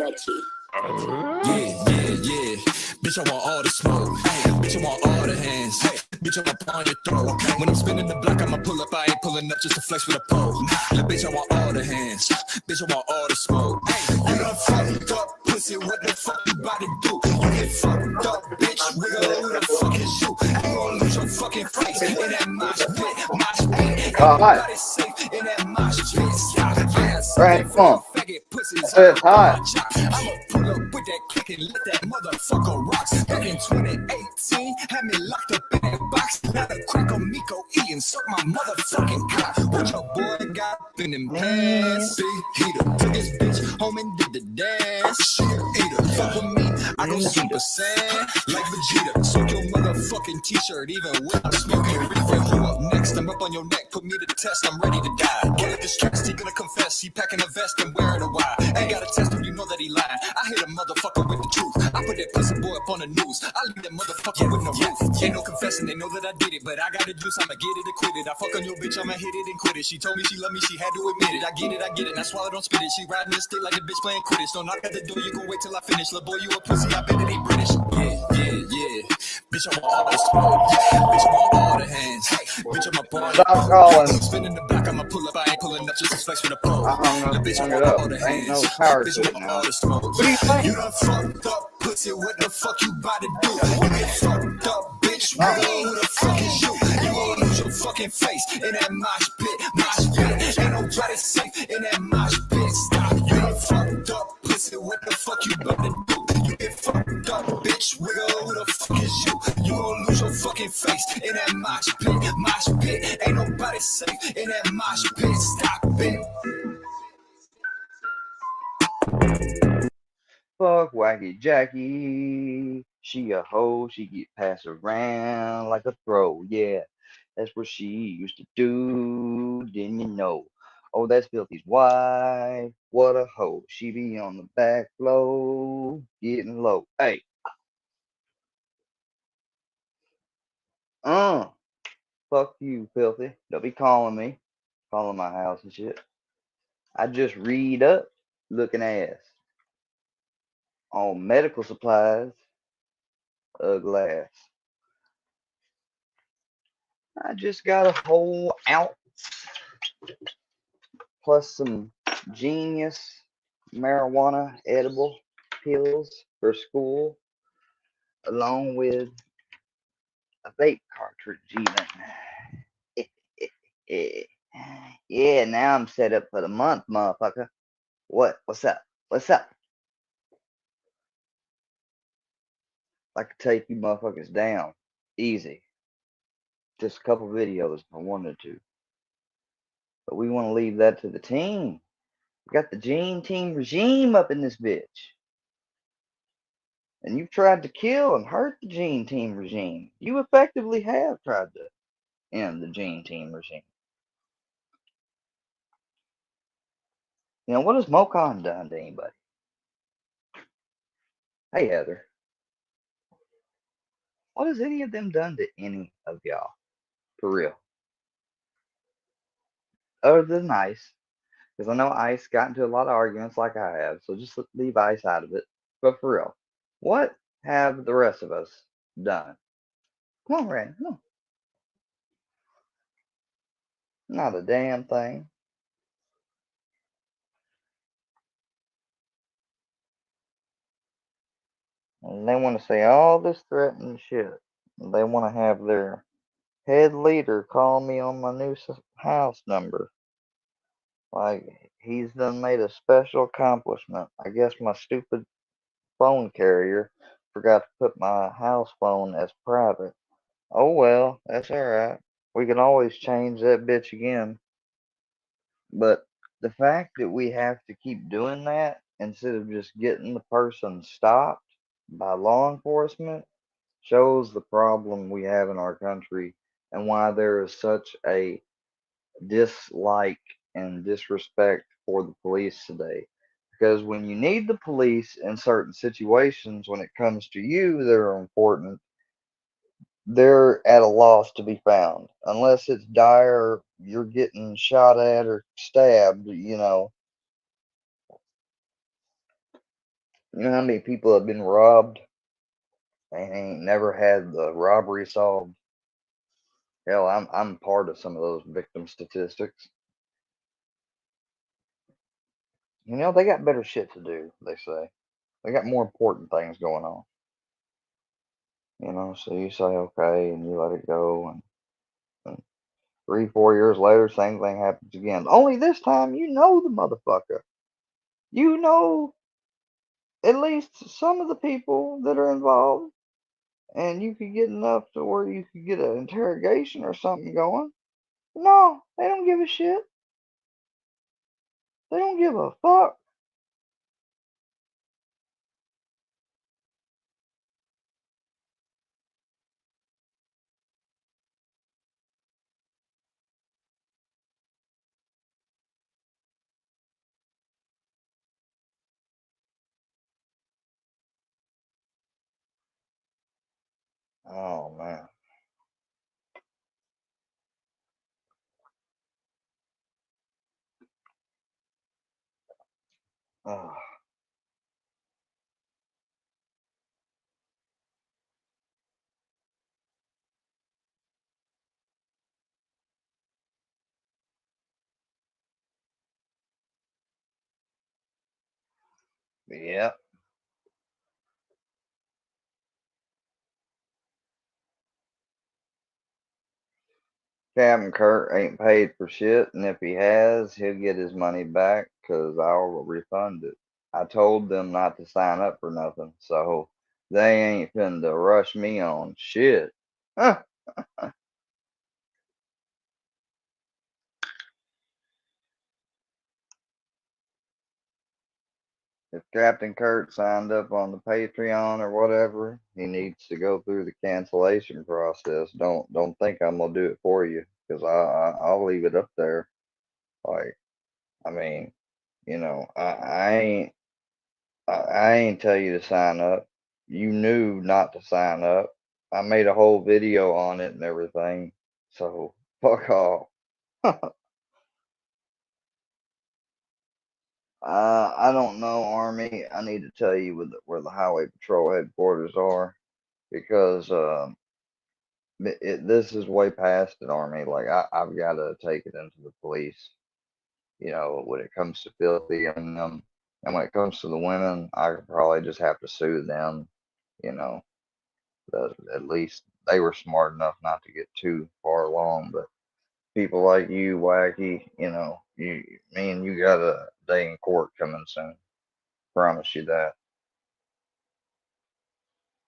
sketchy. Yeah. Bitch, I want all the smoke. Hey, bitch, I want all the hands. Hey, bitch, I want on your throat. Okay. When I'm spinning the block, I'ma pull up. I ain't pulling up just to flex with a pole. Nah, bitch, I want all the hands. Bitch, I want all the smoke. Hey, you done fucked up, pussy. What the fuck you about to do? You get fucked up, bitch. Wiggle, who the fuck is you? You gon' lose your fucking face in that mosh pit. Mosh pit. Everybody safe in that mosh pit. Stop. Right, come on. It's hot. I'ma pull up with that kick and let that motherfucker rock. Back in 2018, had me locked up in that box. Now the crack on Miko eating, suck my motherfucking cock. What your boy got in them pants? Big heater, took his bitch home and did the dance. She a eater, fuck with me, I go Super Saiyan like Vegeta. Soak your motherfucking t-shirt, even when I'm smoking reefer. Who up next? I'm up on your neck, put me to the test, I'm ready to die. Get it distressed, he gonna confess, he packing a vest and wearing a wire. Ain't gotta test him, you know that he lying. I hit a motherfucker with the truth. I put that pussy boy up on the news. I leave that motherfucker with no roof. Ain't no confessing, they know that I did it, but I got the juice, I'ma get it or quit it. I fuck on your bitch, I'ma hit it and quit it. She told me she loved me, she had to admit it. I get it, and I swallow, don't spit it. She riding the stick like a bitch playing Quidditch. Don't knock at the door, you gon' wait till I finish. Lil' boy, you a pussy, I bet it ain't British. Yeah. Bitch, I want all the smoke. Bitch, I want all the hands. Bitch, I'm a party. Stop calling. Spinning the block, I'ma pull up. I ain't pulling up just to flex with a pole. I hung it up. Ain't no power to it now. What do you think? You done fucked up, pussy. What the fuck you about to do? You get fucked up, bitch. Who the fuck is you? You gon' lose your fucking face in that mosh pit. Ain't nobody safe in that mosh pit. Stop. You done fucked up, pussy. What the fuck you about to do? You get fucked up, bitch. Wiggle, who the fuck is you? You gon' lose your fucking face in that mosh pit. Ain't nobody safe in that mosh pit. Stop it. Fuck Wacky Jackie. She a hoe, she get passed around like a throw. Yeah, that's what she used to do. Didn't you know? Oh, that's Filthy's wife. What a hoe. She be on the back flow, getting low. Hey. Fuck you, Filthy. Don't be calling me. Calling my house and shit. I just read up looking ass. On medical supplies. Ugly ass. I just got a whole ounce plus some Genius marijuana edible pills for school, along with a vape cartridge even. Yeah, now I'm set up for the month, motherfucker. What? What's up? What's up? I could take you motherfuckers down. Easy. Just a couple videos if I wanted to. But we want to leave that to the team. We got the Gene Team regime up in this bitch. And you've tried to kill and hurt the Gene Team regime. You effectively have tried to end the Gene Team regime. You know, what has Mocon done to anybody? Hey, Heather. What has any of them done to any of y'all? For real. Other than Ice. Because I know Ice got into a lot of arguments like I have. So just leave Ice out of it. But for real. What have the rest of us done? Come on, Randy. Come on. Not a damn thing. And they want to say all this threatening shit. They want to have their head leader call me on my new house number. Like, he's done made a special accomplishment. I guess my stupid phone carrier forgot to put my house phone as private. Oh well, that's alright. We can always change that bitch again. But the fact that we have to keep doing that instead of just getting the person stopped by law enforcement shows the problem we have in our country and why there is such a dislike and disrespect for the police today. Because when you need the police in certain situations, when it comes to you that are important, they're at a loss to be found. Unless it's dire, you're getting shot at or stabbed, You know how many people have been robbed and ain't never had the robbery solved? Hell, I'm part of some of those victim statistics. You know, they got better shit to do, they say. They got more important things going on. You know, so you say okay and you let it go, and 3, 4 years later, same thing happens again. Only this time, you know the motherfucker. You know at least some of the people that are involved, and you could get enough to where you could get an interrogation or something going. No, they don't give a shit. They don't give a fuck. Oh man. Oh, yeah. Captain Kirk ain't paid for shit, and if he has, he'll get his money back because I'll refund it. I told them not to sign up for nothing, so they ain't finna rush me on shit. Huh. If Captain Kirk signed up on the Patreon or whatever, he needs to go through the cancellation process. Don't think I'm gonna do it for you because I'll leave it up there. Like I mean, I ain't tell you to sign up. You knew not to sign up. I made a whole video on it and everything. So fuck off. I don't know, Army. I need to tell you where the Highway Patrol headquarters are because this is way past an Army. Like I've got to take it into the police. You know, when it comes to filthy and them, and when it comes to the women, I could probably just have to sue them. You know, at least they were smart enough not to get too far along. But people like you, Wacky, me and you got a day in court coming soon. Promise you that.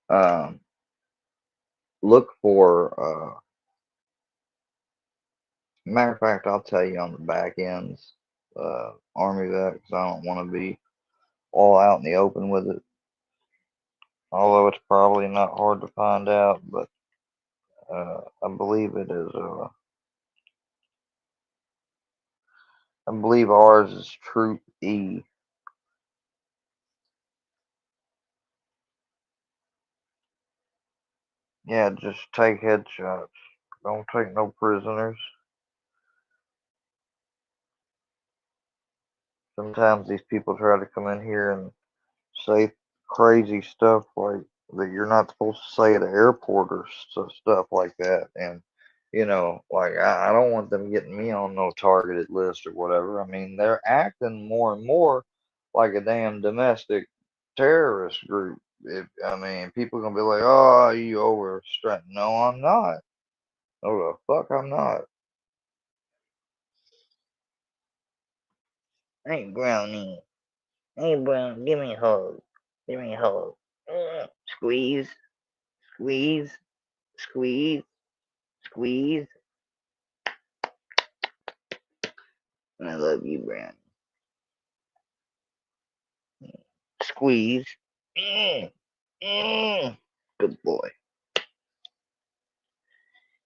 Um, look for, matter of fact, I'll tell you on the back ends, Army vet, because I don't want to be all out in the open with it. Although it's probably not hard to find out, but I believe it is. I believe ours is Troop E. Yeah, just take headshots. Don't take no prisoners. Sometimes these people try to come in here and say crazy stuff like that you're not supposed to say at the airport or stuff like that. And, like I don't want them getting me on no targeted list or whatever. I mean, they're acting more and more like a damn domestic terrorist group. I mean, people gonna be like, "Oh, you overstressed." No, I'm not. No, the fuck, I'm not. Hey, Brownie. Hey, Brown, give me a hug. Give me a hug. Squeeze, squeeze, squeeze, squeeze. I love you, Brownie. Squeeze. Mm, mm. Good boy.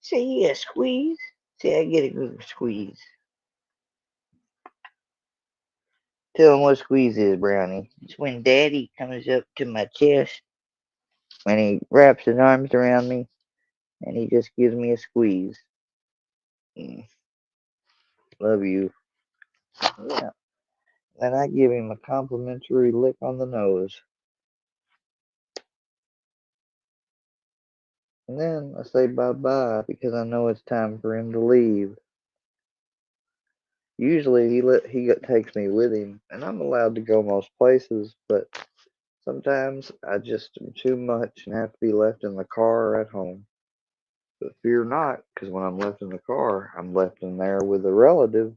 Say, yeah, squeeze. Say, I get a good squeeze. Tell him what squeeze is, Brownie. It's when Daddy comes up to my chest and he wraps his arms around me and he just gives me a squeeze. Mm, love you. Yeah. And I give him a complimentary lick on the nose. And then I say bye-bye because I know it's time for him to leave. Usually he takes me with him, and I'm allowed to go most places, but sometimes I just am too much and have to be left in the car or at home. But fear not, because when I'm left in the car, I'm left in there with a relative,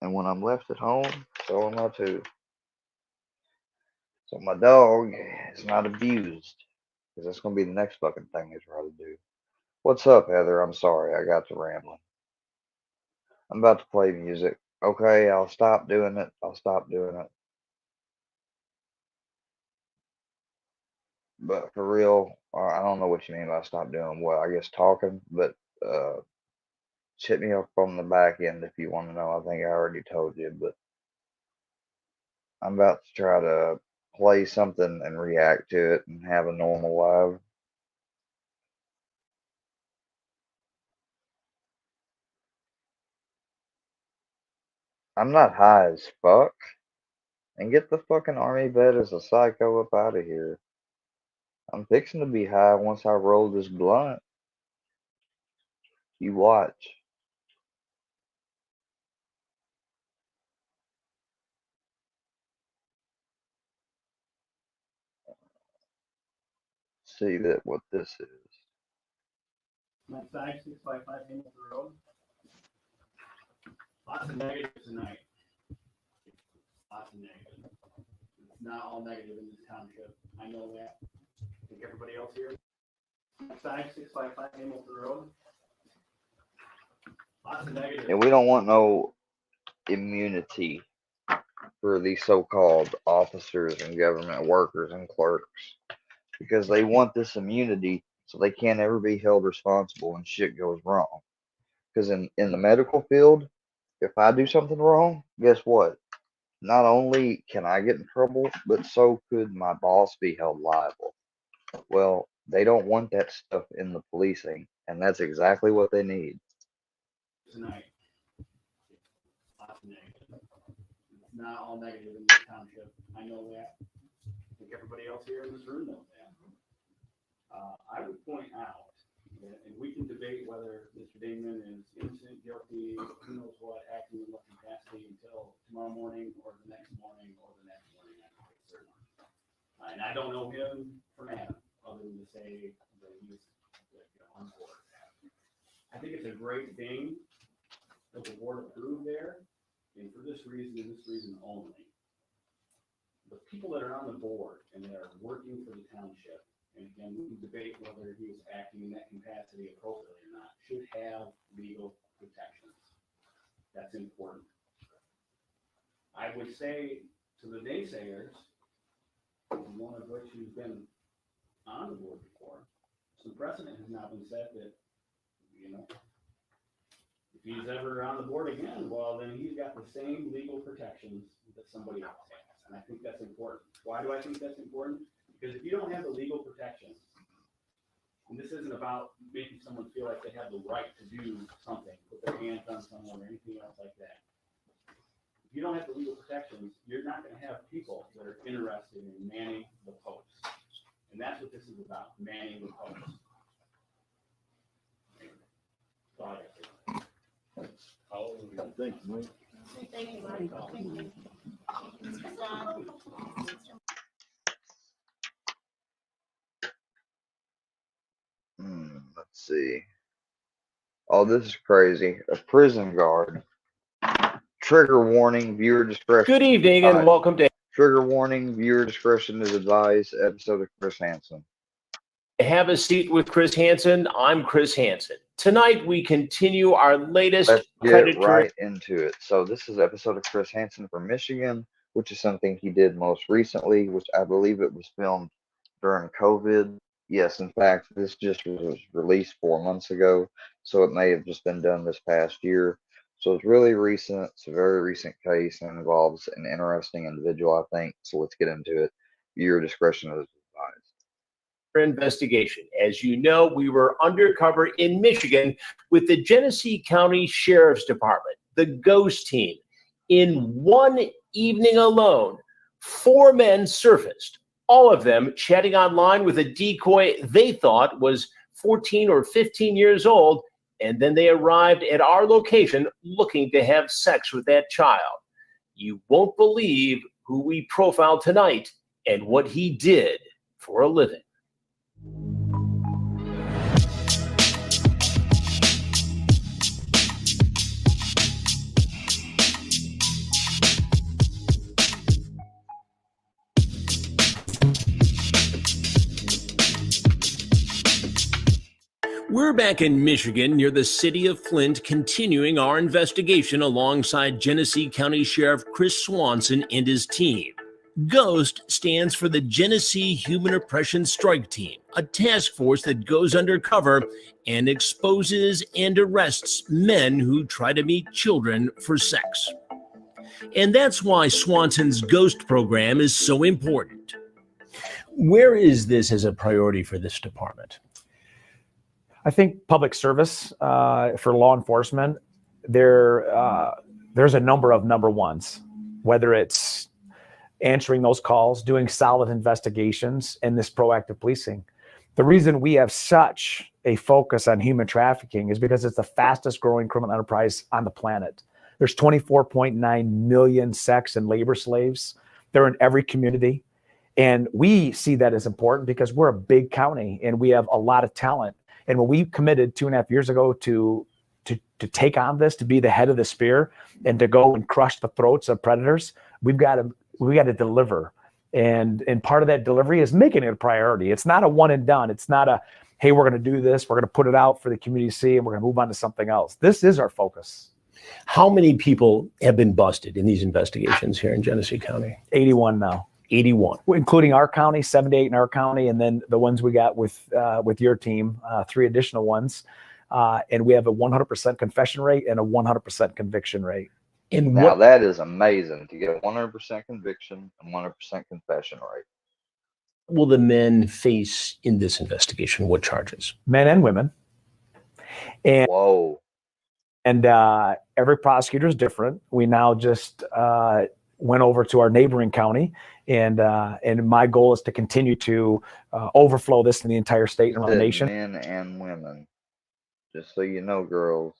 and when I'm left at home, so am I too. So my dog is not abused, because that's going to be the next fucking thing they try to do. What's up, Heather? I'm sorry, I got to rambling. I'm about to play music. Okay, I'll stop doing it. I'll stop doing it. But for real, I don't know what you mean by stop doing what. I guess talking, but hit me up on the back end if you want to know. I think I already told you, but I'm about to try to play something and react to it and have a normal live. I'm not high as fuck. And get the fucking army vet as a psycho up out of here. I'm fixing to be high once I roll this blunt. You watch. See that what this is. Next side, 655 Hamilton Road. Lots of negatives tonight. Lots of negatives. It's not all negative in this township. I know that. I think everybody else here. Next side, 655 Hamilton Road. Lots of negatives. And we don't want no immunity for these so-called officers and government workers and clerks, because they want this immunity so they can't ever be held responsible when shit goes wrong. Because in the medical field, if I do something wrong, guess what? Not only can I get in trouble, but so could my boss be held liable. Well, they don't want that stuff in the policing, and that's exactly what they need. Tonight. Lots of negatives. It's not all negative in this township. I know that. I think everybody else here in this room knows that. I would point out that, and we can debate whether Mr. Damon is innocent, guilty, who knows what, acting in what capacity until tomorrow morning or the next morning or the next morning. I'm quite certain. And I don't know him from Adam, other than to say that he's on board. I think it's a great thing that the board approved there, and for this reason and this reason only. The people that are on the board and that are working for the township, and again, we can debate whether he was acting in that capacity appropriately or not, should have legal protections. That's important. I would say to the naysayers, one of which who's been on the board before, some precedent has now been set that, if he's ever on the board again, well, then he's got the same legal protections that somebody else has. And I think that's important. Why do I think that's important? Because if you don't have the legal protections, and this isn't about making someone feel like they have the right to do something, put their hands on someone or anything else like that. If you don't have the legal protections, you're not going to have people that are interested in manning the posts. And that's what this is about, manning the posts. Thank you, Mike. Thank you, Michael. Thank you. Mr. Don. Let's see. Oh, this is crazy. A prison guard. Trigger warning, viewer discretion. Good evening and welcome to Trigger warning, viewer discretion is advised, episode of Chris Hansen. Have a Seat with Chris Hansen. I'm Chris Hansen. Tonight we continue our latest Let's get predatory right into it. So this is episode of Chris Hansen from Michigan, which is something he did most recently, which I believe it was filmed during COVID. Yes, in fact, this just was released 4 months ago, so it may have just been done this past year. So it's really recent. It's a very recent case and involves an interesting individual, I think. So let's get into it. Viewer discretion is advised. investigation. As you know, we were undercover in Michigan with the Genesee County Sheriff's Department, the Ghost Team. In one evening alone, 4 men surfaced, all of them chatting online with a decoy they thought was 14 or 15 years old, and then they arrived at our location looking to have sex with that child. You won't believe who we profiled tonight and what he did for a living. We're back in Michigan near the city of Flint, continuing our investigation alongside Genesee County Sheriff Chris Swanson and his team. GHOST stands for the Genesee Human Oppression Strike Team, a task force that goes undercover and exposes and arrests men who try to meet children for sex. And that's why Swanson's GHOST program is so important. Where is this as a priority for this department? I think public service for law enforcement, there's a number of number ones, whether it's answering those calls, doing solid investigations, and this proactive policing. The reason we have such a focus on human trafficking is because it's the fastest growing criminal enterprise on the planet. There's 24.9 million sex and labor slaves. They're in every community. And we see that as important because we're a big county and we have a lot of talent. And when we committed 2.5 years ago to take on this, to be the head of the spear and to go and crush the throats of predators, we got to deliver. And part of that delivery is making it a priority. It's not a one and done. It's not a, hey, we're going to do this, we're going to put it out for the community to see, and we're going to move on to something else. This is our focus. How many people have been busted in these investigations here in Genesee County? 81 now. 81. Including our county, 78 in our county, and then the ones we got with your team, 3 additional ones. And we have a 100% confession rate and a 100% conviction rate. And Now that is amazing to get a 100% conviction and 100% confession rate. will the men face in this investigation? What charges? Men and women. And Whoa. And every prosecutor is different. We now just went over to our neighboring county, and my goal is to continue to overflow this in the entire state and around the nation. Men and women, just so you know, girls.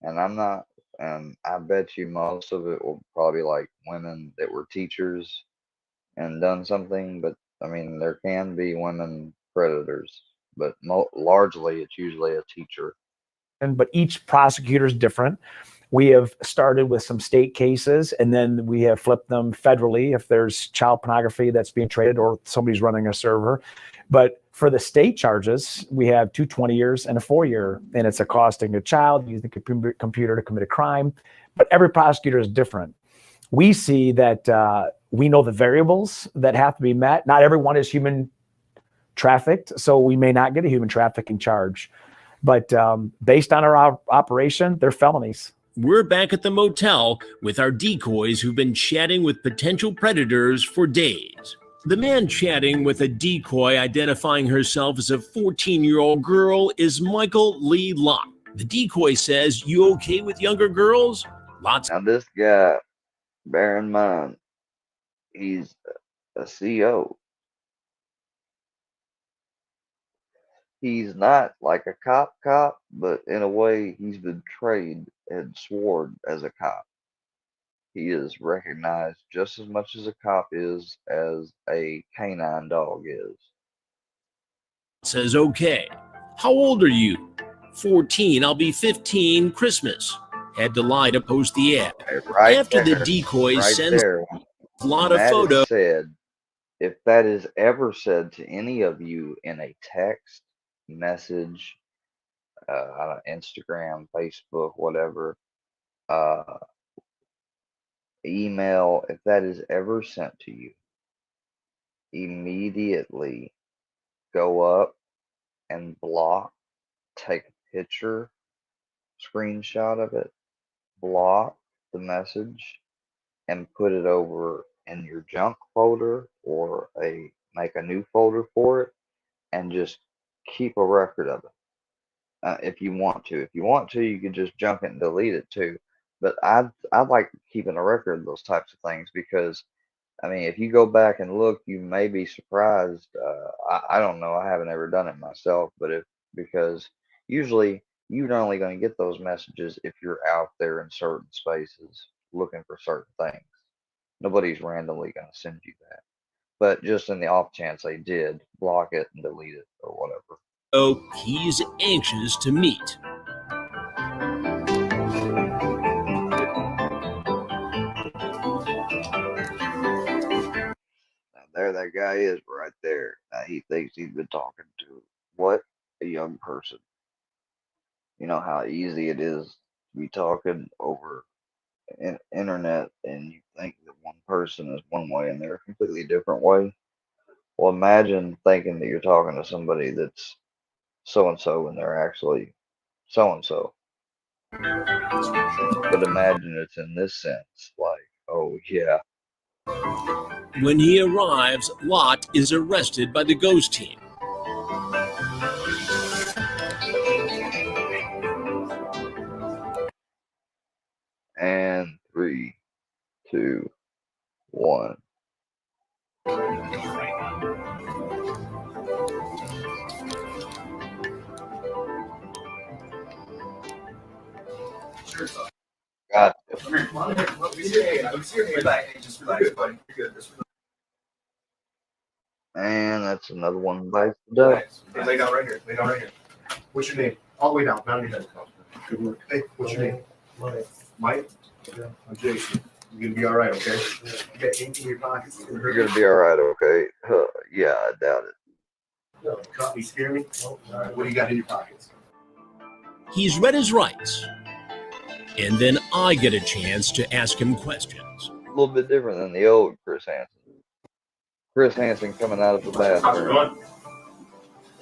And I'm not, and I bet you most of it will probably like women that were teachers and done something. But I mean, there can be women predators, but largely it's usually a teacher. But each prosecutor is different. We have started with some state cases, and then we have flipped them federally if there's child pornography that's being traded or somebody's running a server. But for the state charges, we have 2 20 years and a 4-year, and it's accosting a child, using the computer to commit a crime. But every prosecutor is different. We see that we know the variables that have to be met. Not everyone is human trafficked, so we may not get a human trafficking charge. But based on our operation, they're felonies. We're back at the motel with our decoys who've been chatting with potential predators for days. The man chatting with a decoy identifying herself as a 14-year-old girl is Michael Lee Locke. The decoy says, "You okay with younger girls?" Lots. Now this guy, bear in mind, he's a CO. He's not like a cop, but in a way, he's been trained and sworn as a cop. He is recognized just as much as a cop is, as a canine dog is. Says, "Okay. How old are you?" 14. "I'll be 15 Christmas." Had to lie to post the ad. Right After there, the decoy right sends there. a lot of That is photos. said, if that is ever said to any of you in a text message, Instagram, Facebook, whatever, email, if that is ever sent to you, immediately go up and block, take a picture, screenshot of it, block the message, and put it over in your junk folder or make a new folder for it, and just keep a record of it. If you want to. If you want to, you can just junk it and delete it too. But I like keeping a record of those types of things because, I mean, if you go back and look, you may be surprised. I don't know. I haven't ever done it myself, but if because usually you're only going to get those messages if you're out there in certain spaces looking for certain things. Nobody's randomly going to send you that. But just in the off chance they did, block it and delete it or whatever. Oh, he's anxious to meet. Now, there that guy is right there. Now, he thinks he's been talking to what? A young person. You know how easy it is to be talking over internet and you think that one person is one way and they're a completely different way. Well, imagine thinking that you're talking to somebody that's so and so and they're actually so and so. But imagine it's in this sense, like, oh yeah. When he arrives, Lot is arrested by the ghost team. And 3, 2, 1. Got it. Come here, come on here. Let me see your hand. Let me see your hand. Relax. Just relax, buddy. You're good. Just And that's another one bites the dust. relax. Hey, lay down right here. Lay down right here. What's your name? All the way down. Down your head. Good work. Hey, what's your name? Mike? Yeah. I'm Jason. You're gonna be all right, okay? You got ink in your pockets. It's gonna hurt You're gonna be all right, okay? Yeah, I doubt it. you. Caught me, scare me? All right. What do you got in your pockets? He's read his rights. And then I get a chance to ask him questions. A little bit different than the old Chris Hansen. Chris Hansen coming out of the How's it bathroom. going?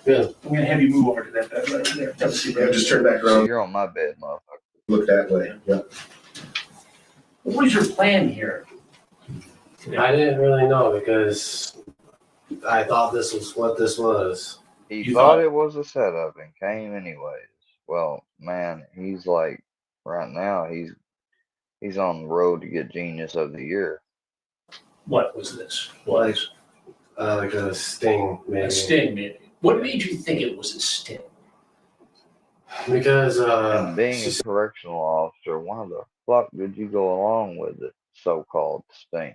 Good. I'm gonna have you move over to that bed right there. Have a seat, man. Just turn back So around. you're on my bed, motherfucker. Look that way. Yeah. What was your plan here? I didn't really know because I thought this was what this was. He You thought thought- it was a setup and came anyways. Well, man, he's like right now he's on the road to get Genius of the Year. What was this? Like, like a sting, maybe. A sting, maybe. What made you think it was a sting? Because And being she a correctional officer, why the fuck did you go along with the so-called sting?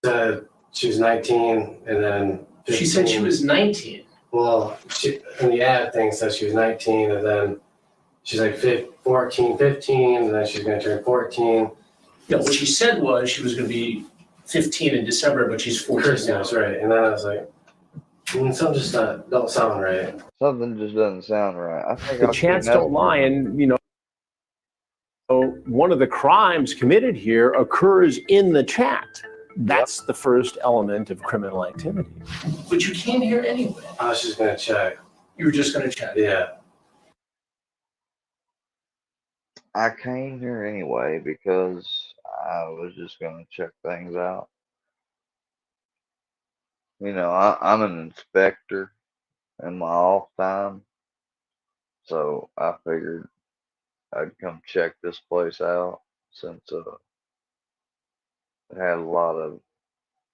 said she was 19 and then 15. She said she was 19. Well, she, in the ad thing says she was 19 and then she's like 15, and then she's going to turn 14. No, what she said was she was gonna be 15 in December, but she's 14 now. Christmas, right? And then I was like, something just don't sound right. Something just doesn't sound right. I think The I'll chance clean that don't lie, and one of the crimes committed here occurs in the chat. That's the first element of criminal activity. But you came here anyway. I was just going to check. You were just gonna check. Yeah. I came here anyway because I was just gonna check things out. You know, I'm an inspector in my off time, so I figured I'd come check this place out since it had a lot of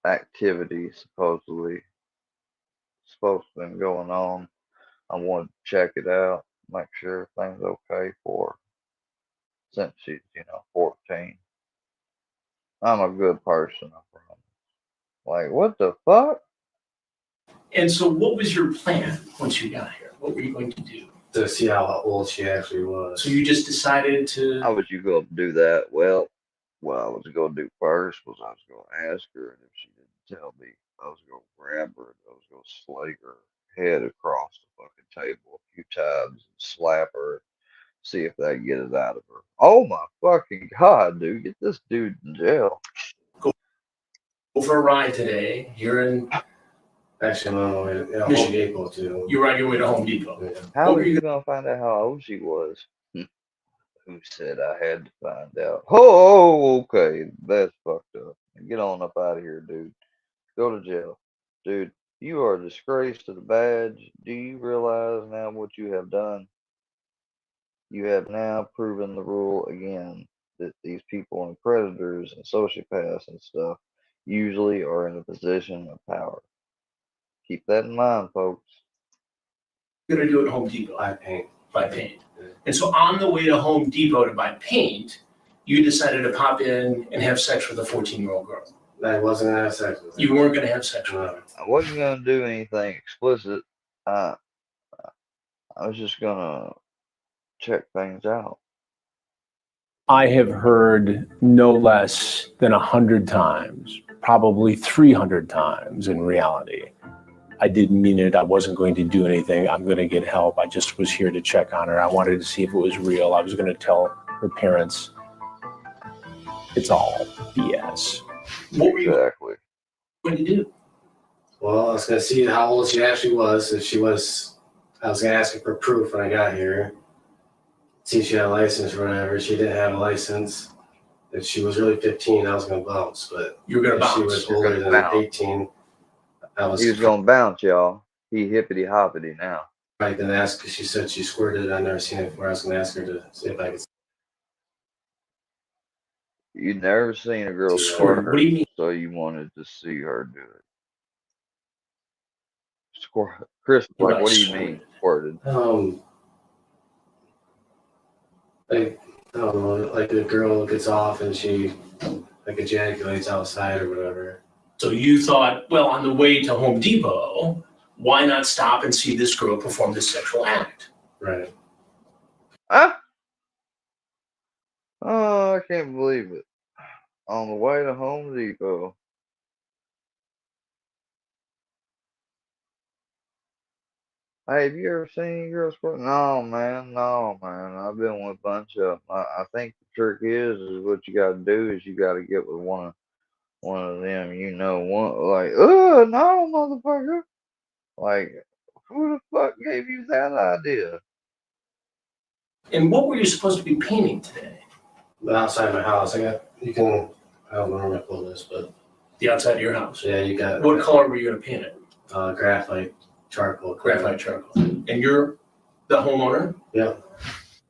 activity supposedly supposed to been going on. I wanted to check it out, make sure everything's okay for her since she's 14. I'm a good person, I promise. Like, what the fuck? And so what was your plan once you got here? What were you going to do? To see how old she actually was. So you just decided to, How was you going to do that? Well, what I was going to do first was I was going to ask her, and if she didn't tell me, I was going to grab her and I was going to slake her head across the fucking table a few times and slap her, see if they get it out of her. Oh my fucking god, dude! Get this dude in jail. go for a ride today. You're in, Actually, no, Home Michigan. Depot too. you were on your way to Home Depot. Yeah. How What were were you you gonna find out how old she was? Who said I had to find out? Oh, okay, that's fucked up. Get on up out of here, dude. Go to jail, dude. You are a disgrace to the badge. Do you realize now what you have done? You have now proven the rule again that these people and predators and sociopaths and stuff usually are in a position of power. Keep that in mind, folks. You're gonna do it at Home Depot. Buy paint. Buy paint. And so on the way to Home Depot to buy paint, you decided to pop in and have sex with a 14-year-old girl. I wasn't gonna have sex with her. You weren't gonna have sex with her. No. I wasn't gonna do anything explicit. I was just gonna check things out. I have heard no less than 100 times, probably 300 times in reality. I didn't mean it. I wasn't going to do anything. I'm going to get help. I just was here to check on her. I wanted to see if it was real. I was going to tell her parents. It's all BS. What were you Exactly. going to do? Well, I was gonna see how old she actually was. If she was, I was gonna ask her for proof when I got here. See if she had a license or whatever. She didn't have a license. If she was really 15, I was gonna bounce. But You were going to if she bounce. was You're older gonna than bounce. 18, I was He was gonna bounce, y'all. He hippity hoppity now. probably gonna ask because she said she squirted. I've never seen it before. I was gonna ask her to see if I could. You'd never seen a girl Squirt. squirt, What do you mean? so you wanted to see her do it. Squirt. Chris, like, what do you mean squirted? Like, I don't know, like the girl gets off and she like ejaculates outside or whatever. So you thought, well, on the way to Home Depot, why not stop and see this girl perform this sexual act? Right. Huh? Oh, I can't believe it. On the way to Home Depot. Hey, have you ever seen any girls squirt? No, man. I've been with a bunch of them. I think the trick is what you gotta do is you gotta get with one of them, like, oh no, motherfucker. Like, who the fuck gave you that idea? And what were you supposed to be painting today? But outside my house, I don't know where my pull is, but The outside of your house. yeah, you got What color were you going to paint it? graphite charcoal. Graphite charcoal. And you're the homeowner? Yeah.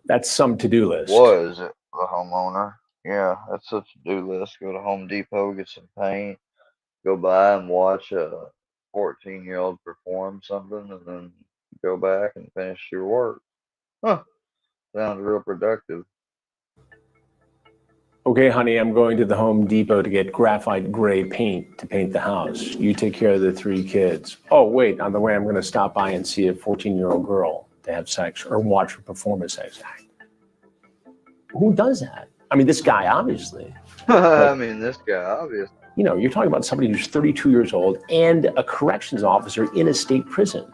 That's some to-do list. Was it the homeowner? Yeah, that's a to-do list. Go to Home Depot, get some paint, go by and watch a 14-year-old perform something, and then go back and finish your work. Huh. Sounds real productive. Okay, honey, I'm going to the Home Depot to get graphite gray paint to paint the house. You take care of the 3 kids. Oh, wait, on the way, I'm going to stop by and see a 14-year-old girl to have sex or watch her perform a sex act. Who does that? I mean, this guy, obviously. I mean, this guy, obviously. You know, you're talking about somebody who's 32 years old and a corrections officer in a state prison.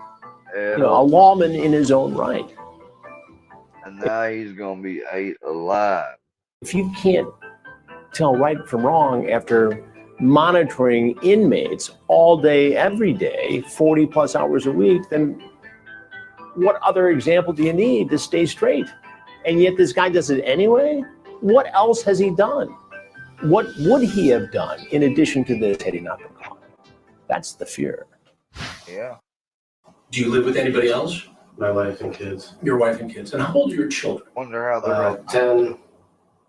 Yeah, You know, a lawman in his own right. and now he's gonna be ate alive. If you can't tell right from wrong after monitoring inmates all day, every day, 40 plus hours a week, then what other example do you need to stay straight? And yet this guy does it anyway? What else has he done? What would he have done in addition to this had he not been caught? That's the fear. Yeah. Do you live with anybody else? My wife and kids. Your wife and kids. And how old are your children? Wonder how they're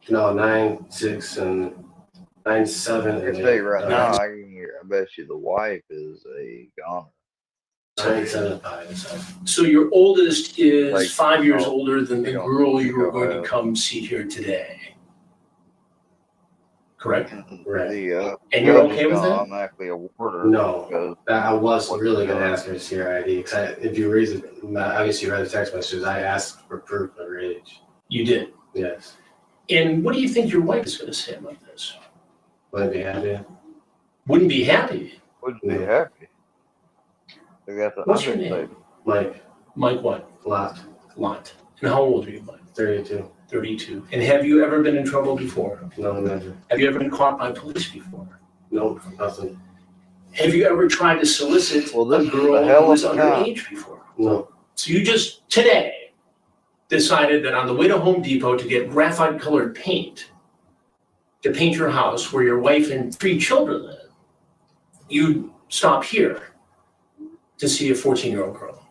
9, 6, and 9, 7. I can and tell you right 8. now, I bet you the wife is a goner. 9, 7, 5. So. So your oldest is Like, 5 years no, older than the we don't girl you were go going to out. come see here today. Correct? Right. The And you're judge okay is with gonna that? automatically award her No. because I was really going to ask her to see her ID. Because if you read it, obviously you read the text messages, I asked for proof of her age. You did. Yes. And what do you think your wife is going to say about this? Wouldn't be happy. Wouldn't be happy. wouldn't be happy. They got the What's your undertaker. name? Mike, Mike what? Lot, Lot. And how old are you, Mike? 32. 32. And have you ever been in trouble before? No, never. Have you ever been caught by police before? Nope, nothing. Have you ever tried to solicit Well, this a is girl the hell who was of a time. underage before? No. So you just today decided that on the way to Home Depot to get graphite colored paint to paint your house where your wife and 3 children live, you'd stop here to see a 14-year-old girl.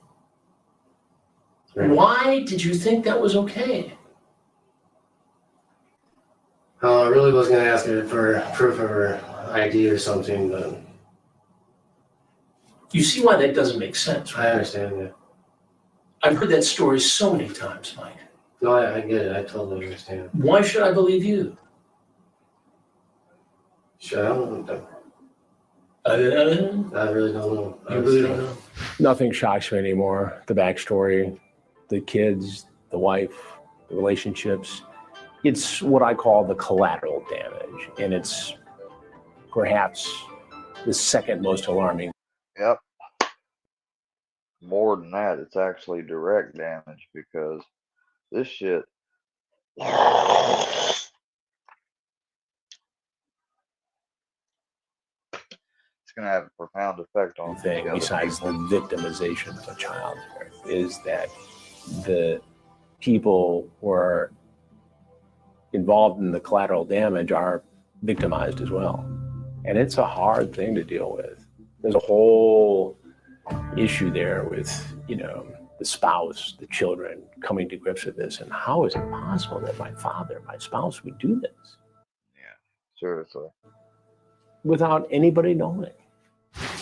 Right. Why did you think that was okay? I really was going to ask her for proof of her ID or something, but You see why that doesn't make sense, I right? understand that. I've heard that story so many times, Mike. No, I get it. I totally understand. Why should I believe you? Sure, I don't know. I I really don't know. really don't know. Nothing shocks me anymore. The backstory, the kids, the wife, the relationships. It's what I call the collateral damage, and it's perhaps the second most alarming. Yep. More than that, it's actually direct damage because this shit. It's gonna have a profound effect on Thing the other besides the people. victimization of a child is that the people who are involved in the collateral damage are victimized as well. And it's a hard thing to deal with. There's a whole issue there with, you know, the spouse, the children coming to grips with this. And how is it possible that my father, my spouse would do this Seriously. without anybody knowing?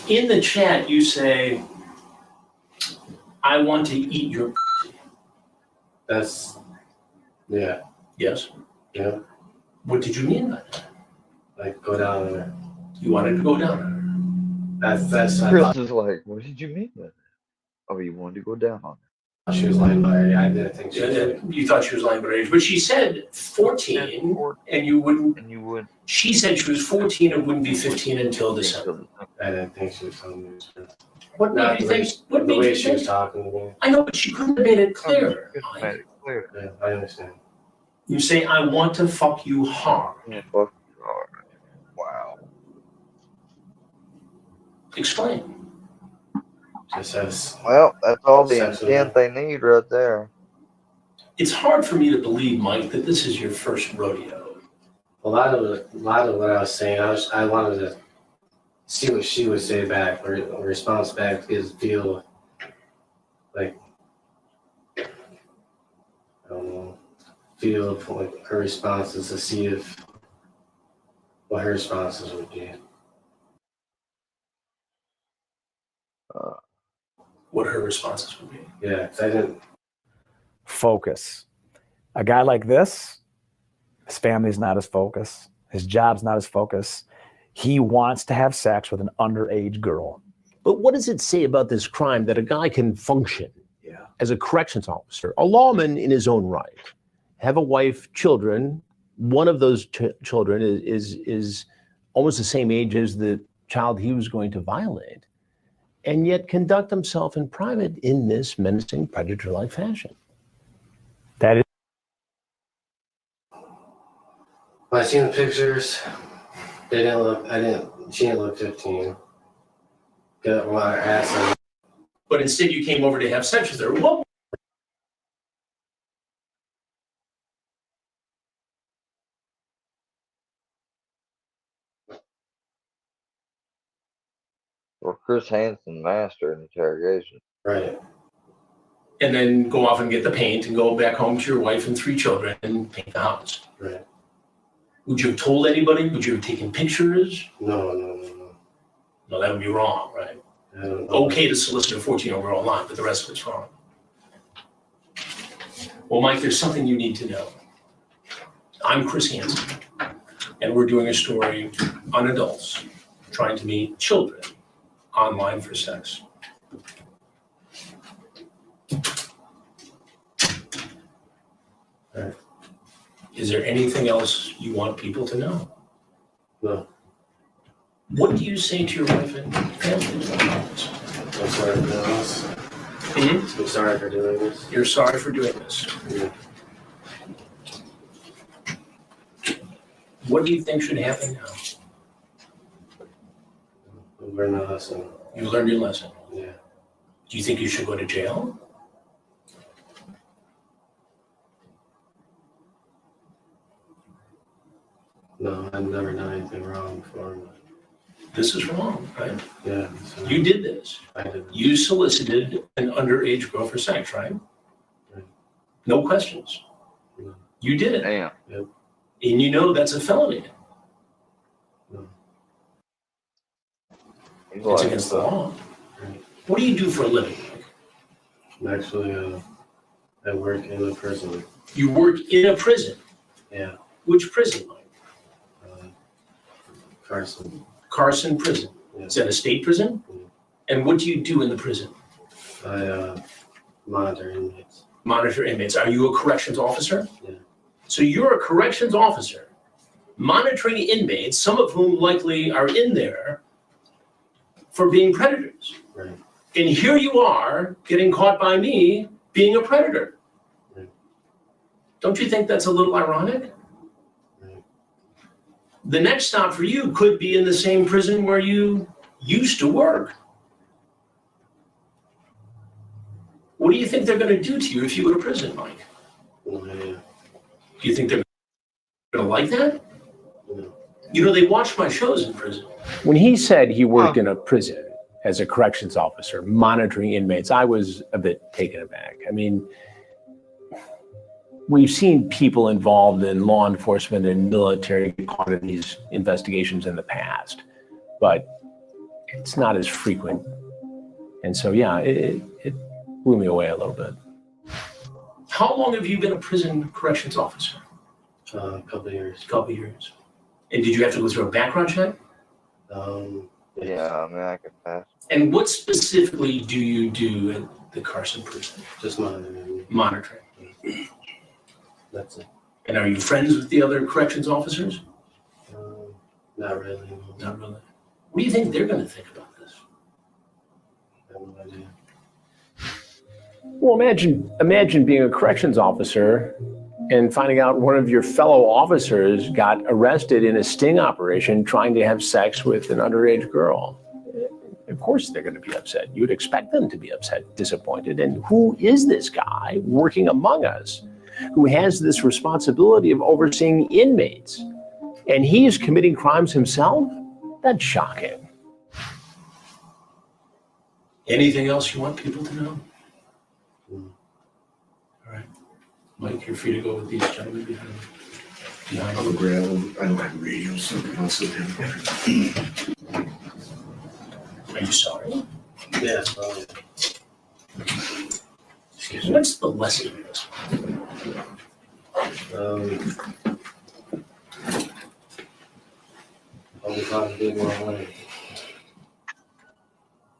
In the chat, you say, I want to eat your. That's, yeah, Yes. yeah. What did you mean by that? Like go down there. You wanted to go down. That's I Chris thought is like, what did you mean by that? Oh, you wanted to go down on it. she was lying by her. I didn't think she was. You thought she was lying about her age, but she said 14, and you wouldn't. And you would. She said she was 14 and wouldn't be 15 until December. I didn't think she was telling me the truth. What Not made you the way, think? What the made way you she was think? talking to me. I know, but she couldn't have made it clearer. Just made it clear. Yeah, I understand. You say, I want to fuck you hard. Yeah, fuck you hard. Wow. Explain. Just as Well, that's all the Sexually. intent they need right there. It's hard for me to believe, Mike, that this is your first rodeo. a lot of what I was saying, I wanted to see what she would say back or response back because feel like I don't know, feel like her responses to see if what her responses would be. What her responses would be. Yeah, 'cause I didn't. Focus. A guy like this, his family's not his focus. His job's not his focus. He wants to have sex with an underage girl. But what does it say about this crime that a guy can function Yeah. as a corrections officer, a lawman in his own right, have a wife, children? One of those children is almost the same age as the child he was going to violate, and yet conduct himself in private in this menacing predator-like fashion. That is When I seen the pictures, they didn't look. She didn't look 15. Got a lot of ass on. But instead, you came over to have sex with her. What? Or Chris Hansen master in interrogation. Right. And then go off and get the paint and go back home to your wife and 3 children and paint the house. Right. Would you have told anybody? Would you have taken pictures? No. No, that would be wrong, right? I don't know. Okay to solicit a 14-year-old girl online, but the rest of it's wrong. Well, Mike, there's something you need to know. I'm Chris Hansen, and we're doing a story on adults trying to meet children online for sex. Right. Is there anything else you want people to know? No. What do you say to your wife and family about this? I'm sorry for doing this. I'm sorry for doing this. You're sorry for doing this. Yeah. What do you think should happen now? Learn a lesson. You learned your lesson. Yeah. Do you think you should go to jail? No, I've never done anything wrong before. This is wrong, right? Yeah. So You did this. I did. You solicited an underage girl for sex, right? Right. No questions. No. You did it. Damn. And you know that's a felony. He's It's like, against the law. Right. What do you do for a living? Actually, I work in a prison. You work in a prison. Yeah, Which prison, Mike? Carson. Carson Prison. Yeah. Is that a state prison? Yeah. And what do you do in the prison? I monitor inmates. Monitor inmates. Are you a corrections officer? Yeah. So you're a corrections officer monitoring inmates, some of whom likely are in there for being predators. Right. And here you are getting caught by me being a predator. Right. Don't you think that's a little ironic? Right. The next stop for you could be in the same prison where you used to work. What do you think they're going to do to you if you go to prison, Mike? No idea. Do you think they're going to like that? No. You know, they watch my shows in prison. When he said he worked in a prison as a corrections officer monitoring inmates, I was a bit taken aback. I mean, we've seen people involved in law enforcement and military get caught in these investigations in the past, but it's not as frequent. And so, yeah, it blew me away a little bit. How long have you been a prison corrections officer? A couple of years. A couple of years. And did you have to go through a background check? Yeah, I mean, I could pass. And what specifically do you do at the Carson prison? Just monitoring. Monitoring. That's it. And are you friends with the other corrections officers? Not really. No. Not really. What do you think they're going to think about this? I have no idea. Well, imagine being a corrections officer and finding out one of your fellow officers got arrested in a sting operation trying to have sex with an underage girl. Of course they're going to be upset. You would expect them to be upset, disappointed. And who is this guy working among us who has this responsibility of overseeing inmates? And he is committing crimes himself? That's shocking. Anything else you want people to know? All right. Mike, you're free to go with these gentlemen behind On the ground, I don't have radio, something else with him. Are you sorry? Yeah, probably. Excuse me. What's the lesson of this? I'll be talking to you more money.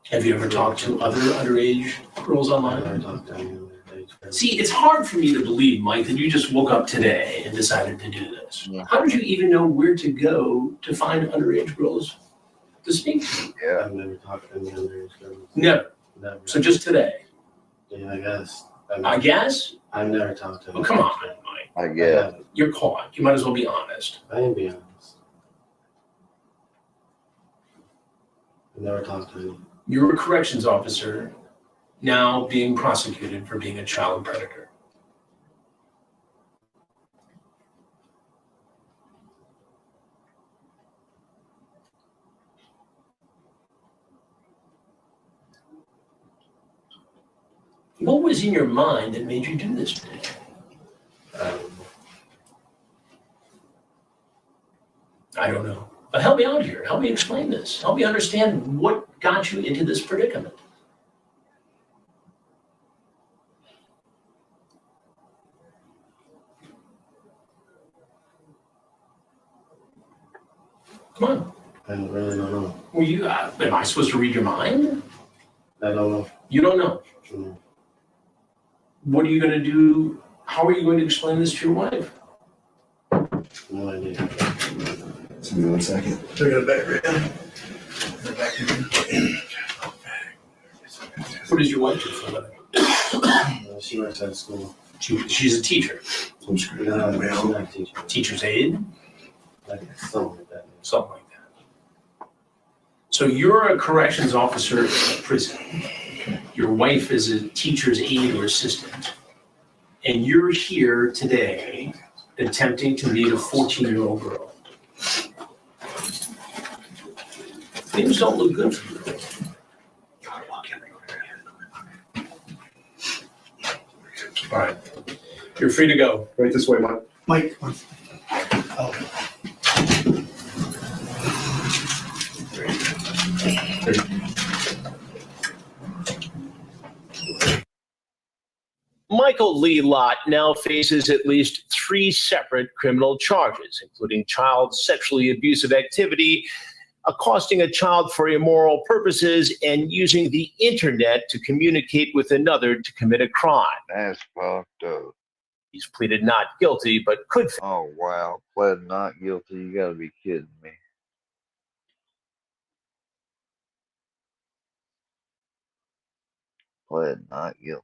Have you ever talked to other underage girls I online? never talked to anyone. See, it's hard for me to believe, Mike, that you just woke up today and decided to do this. Yeah. How did you even know where to go to find underage girls to speak to? Yeah. I've never talked to any other girls. Never. Never. So just today. Yeah, I guess. I guess? I've never talked to Oh, come on, Mike. I guess. You're caught. You might as well be honest. I ain't be honest. I've never talked to anyone. You're a corrections officer now being prosecuted for being a child predator. What was in your mind that made you do this today? I don't know. But help me out here. Help me explain this. Help me understand what got you into this predicament. Come on. I really don't know. Well, am I supposed to read your mind? I don't know. You don't know. No. What are you going to do? How are you going to explain this to your wife? No idea. Give me 1 second. I got it back right What does your wife do for a living? She works at school. She's a teacher. I'm screwed No, up. she's Well, not a teacher. Teacher's aide? Like something like that. Something like that. So you're a corrections officer in a prison. Your wife is a teacher's aide or assistant. And you're here today attempting to meet a 14-year-old girl. Things don't look good for you. All right. You're free to go. right this way, Mike. Mike. Michael Lee Lott now faces at least 3 separate criminal charges, including child sexually abusive activity, accosting a child for immoral purposes, and using the internet to communicate with another to commit a crime. That's fucked up. He's pleaded not guilty, but could. Oh, wow. Pled not guilty. You gotta be kidding me. Pled not guilty.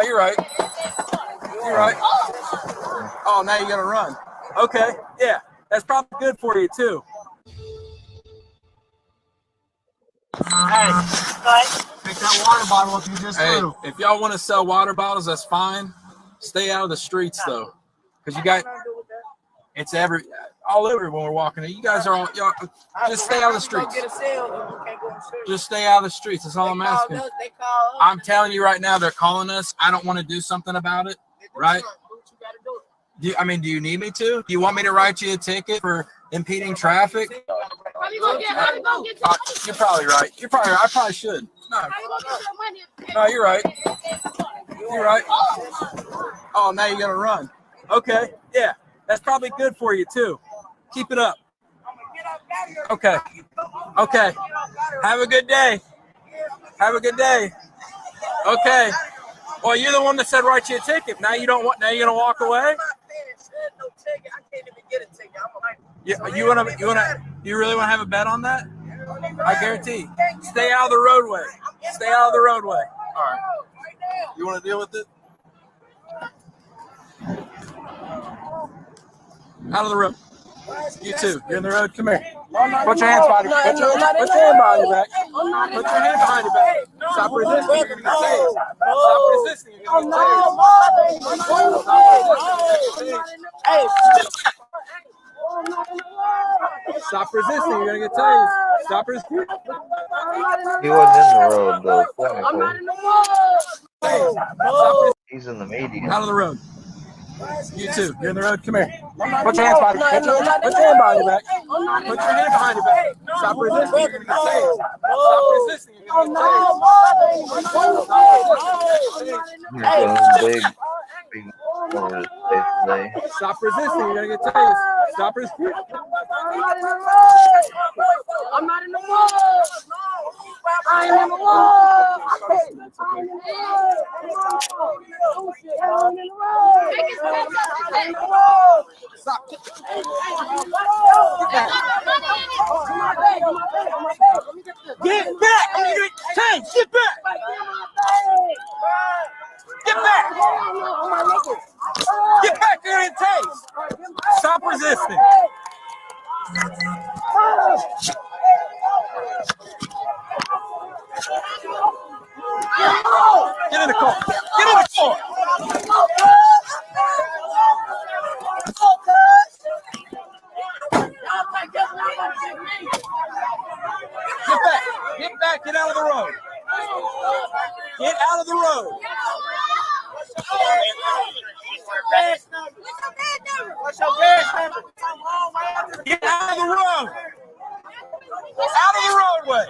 You're right. You're right. Oh, now you gotta run. Okay, yeah, that's probably good for you too. Hey, Take that water bottle if you just threw. if y'all want to sell water bottles, that's fine. Stay out of the streets though, because you got it's all over when we're walking. You guys are all y'all. Just stay out of the streets. Just stay out of the streets. That's all I'm asking. I'm telling you right now, they're calling us. I don't want to do something about it, right? Do you need me to? Do you want me to write you a ticket for impeding traffic? You're probably right. I probably should. No, you're right. You're right. Oh, now you gotta run. Okay, yeah, that's probably good for you too. Keep it up. Okay. Okay. Have a good day. Have a good day. Okay. Well, you're the one that said write you a ticket. Now you don't want. Now you're gonna walk away. You really want to have a bet on that? I guarantee. Stay out of the roadway. Stay out of the roadway. All right. You want to deal with it? Out of the road. You too. You're in the road. Come here. Put your hands behind your back. Put your hand behind your back. Put your hand behind your back. Stop resisting. You're gonna get tased. Stop resisting. You're gonna get tased. Stop resisting. You're gonna get tased. Stop resisting. He wasn't in the road, though. He's in the median. Out of the road. You too. You're in the road. Come here. Put your hands behind your back. Put your hand behind your back. Put your hand behind your back. Stop resisting. You're gonna get tased. Stop resisting. You're gonna get tased. Big over his face today. Stop resisting. You're gonna get tased. Stop resisting. I'm not in the wall. I am in the wall. Get back! I'm gonna get tased. Get back! Get back! Get back! You're gonna get tased. Stop resisting. Get in the car. Get in the car. Get back. Get back. Get out of the road. Get out of the road. What's your gas number? Get out of the road. Out of the roadway.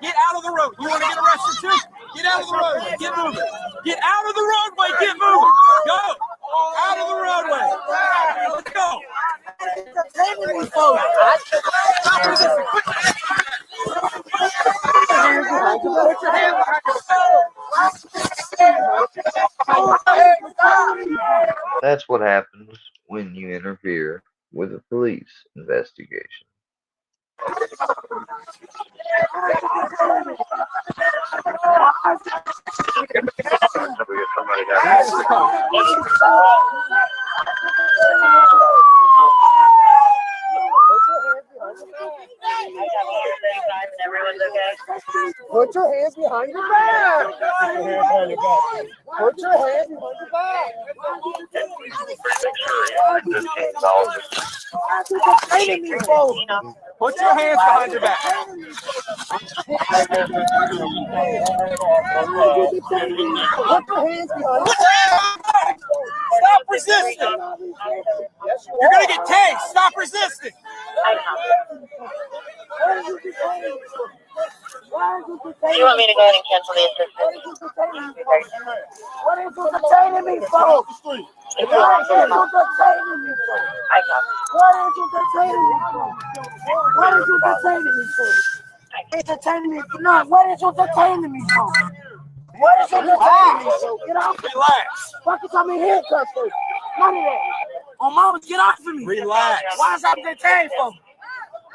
Get out of the road. You want to get arrested too? Get out of the roadway. Get moving. Get out of the roadway. Get moving. Go. Out of the roadway. Let's go. That's what happens when you interfere with a police investigation. Everyone's okay? Put your hands behind your back. Put your hands behind your back. Put your hands behind your back. Stop resisting. You're gonna get tased. Stop resisting. Do you want me to go ahead and cancel the assistance? What is you detaining me for? What is you detaining me for? What is you detaining me for? What is you detaining me for? Entertaining me for not. What is you detaining me for? What is you detaining me for? Get off me. Relax. Fucking tell me handcuffs first. None of that. Oh, mama, get off of me. Relax. Why is I detained for?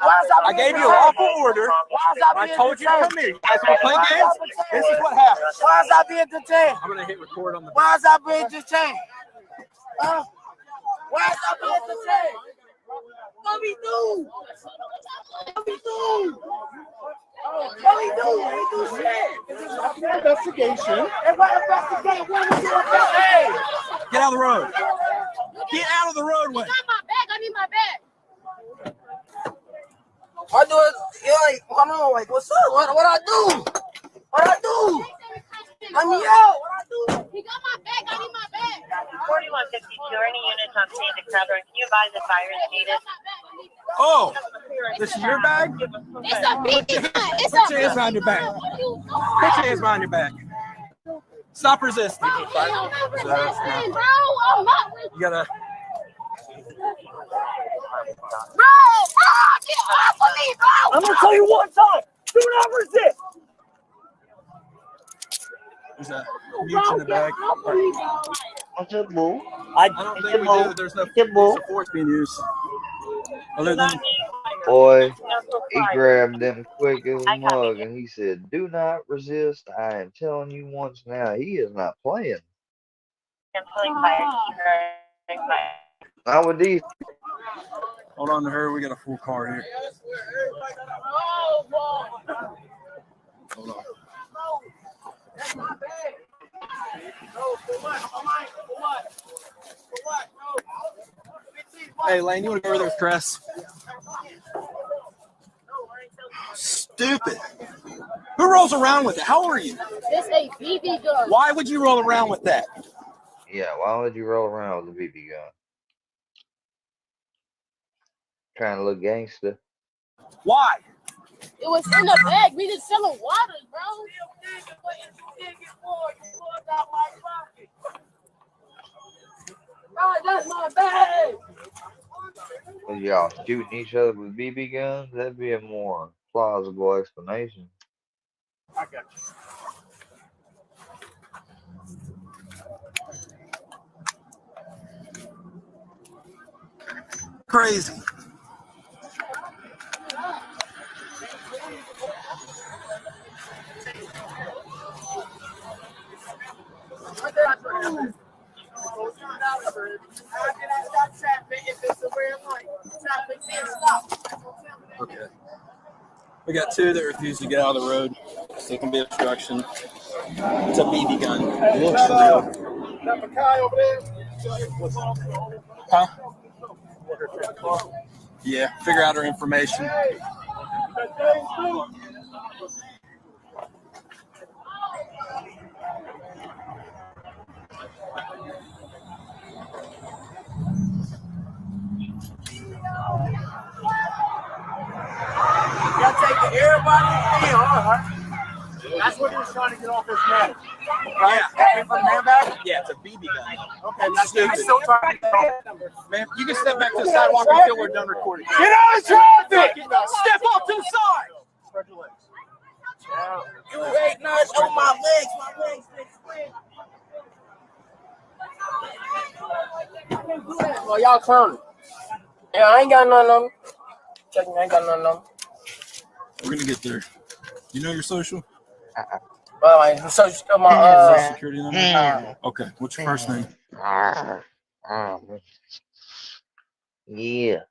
I gave you a lawful order. I told you to come here. You guys want to play games? This is what happens. Why is I being detained? I'm going to hit record on the. Why is I being detained? Why is I being detained? What we do? What we do? What we do? We do shit. Investigation. If I investigate, what we do? Hey! Get out of the road. Get out of the roadway. I got my bag. I need my bag. I do it, you're like, hold on, like, what's up? What I do? What I do? Let me out. What I do? He got my bag. I need my bag. 4152, any units on scene to Crowder. Can you advise the fire is needed? Oh, this is your bag? It's a BB gun. It's Put your hands behind your back. Put your hands behind your back. Stop resisting. Bro, I'm not. You gotta. Bro, get off of me, bro. I'm gonna tell you one time. Do not resist. There's a mute in the back. What's up, boo? I don't think we do. There's no force being used. Other than. Boy, he grabbed him quick as a mug and he said, "Do not resist. I am telling you once now, he is not playing." Not with these. Hold on to her. We got a full car here. Hold on. Hey, Lane, you want to go over there with Chris? Stupid. Who rolls around with it? How old are you? It's a BB gun. Why would you roll around with that? Yeah, why would you roll around with a BB gun? Trying to look gangster. Why? It was in the bag. We just selling waters, bro. God, that's my bag. Was y'all shooting each other with BB guns? That'd be a more plausible explanation. I got you. Crazy. Okay. We got two that refuse to get out of the road, so it can be obstruction. It's a BB gun. It looks real. Huh? Yeah, figure out her information. Y'all taking everybody in, huh? That's what he was trying to get off his neck. Yeah. Hey, from the handbag? Yeah, it's a BB gun. Okay, that's stupid. Still trying to Man, you can step back to the sidewalk until we're done recording. Get out of traffic! Step off to the side! Spread your legs. You ain't nuts on my legs. My legs been spread. Well, y'all clowning. Yeah, I ain't got none of them. Checking, I ain't got none of them. We're gonna get there. You know your social? Well, my social Security number? Okay, what's your first name? Yeah.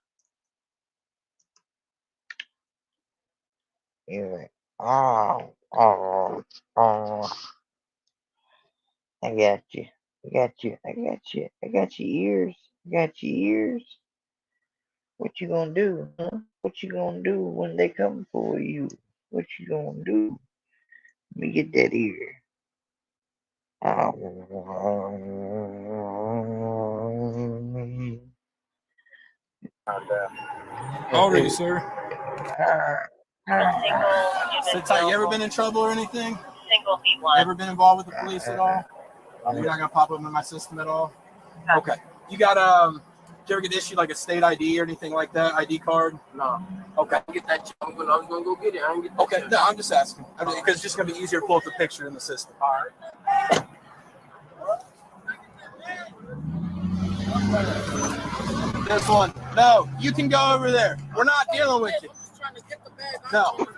He's like, oh, oh, oh. I got you. I got you. I got you. I got your ears. I got your ears. What you gonna do, huh? What you gonna do when they come for you? What you gonna do? Let me get that ear. How old are you, sir? Sit tight. You ever been in trouble or anything? Single B1. Ever been involved with the police at all? You're not gonna pop up in my system at all? Okay. You got did you ever get issued like a state ID or anything like that? ID card? No. Okay. Get that. I was gonna go get it. I didn't get that. Okay. No, I'm just asking because it's just gonna be easier to pull up the picture in the system. All right. This one. No, you can go over there. We're not dealing with you. No. That's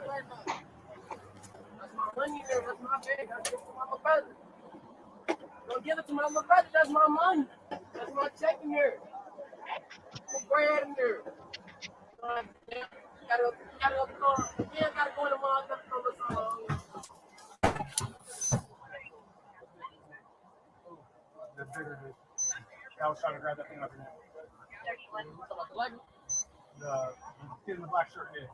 my money there. That's my bag. I give it to my little brother. Don't give it to my little brother. That's my money. That's my check in there. Put bread in there. Gotta go in the mall. I was trying to grab that thing up here. The kid in the black shirt, yeah.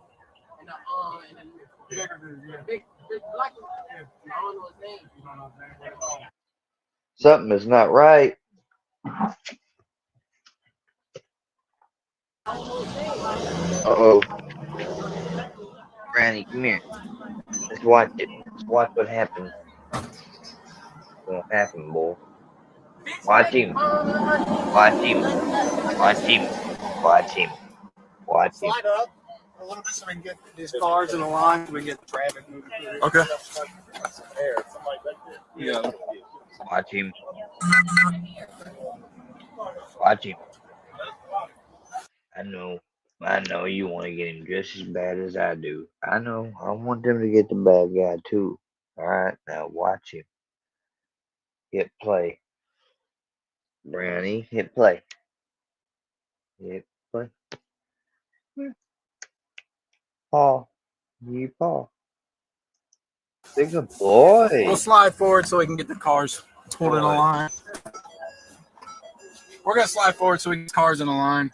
And then big black one. I don't know his name. You don't know his name. Something is not right. Uh-oh. Granny, come here. Let's watch it. Let's watch what happens. What's gonna happen, boy? Watch him. Watch him. Watch him. Watch him. Watch him. Slide up a little bit so we can get these cars in the line. So we can get the traffic moving through. Okay. Yeah. Watch him. Watch him. I know you want to get him just as bad as I do. I know. I want them to get the bad guy too. Alright, now watch him. Hit play. Brownie, hit play. Hit play. Paul. You Paul. Big good boy. We'll slide forward so we can get the cars pulled in a line. We're going to slide forward so we can get cars in a line.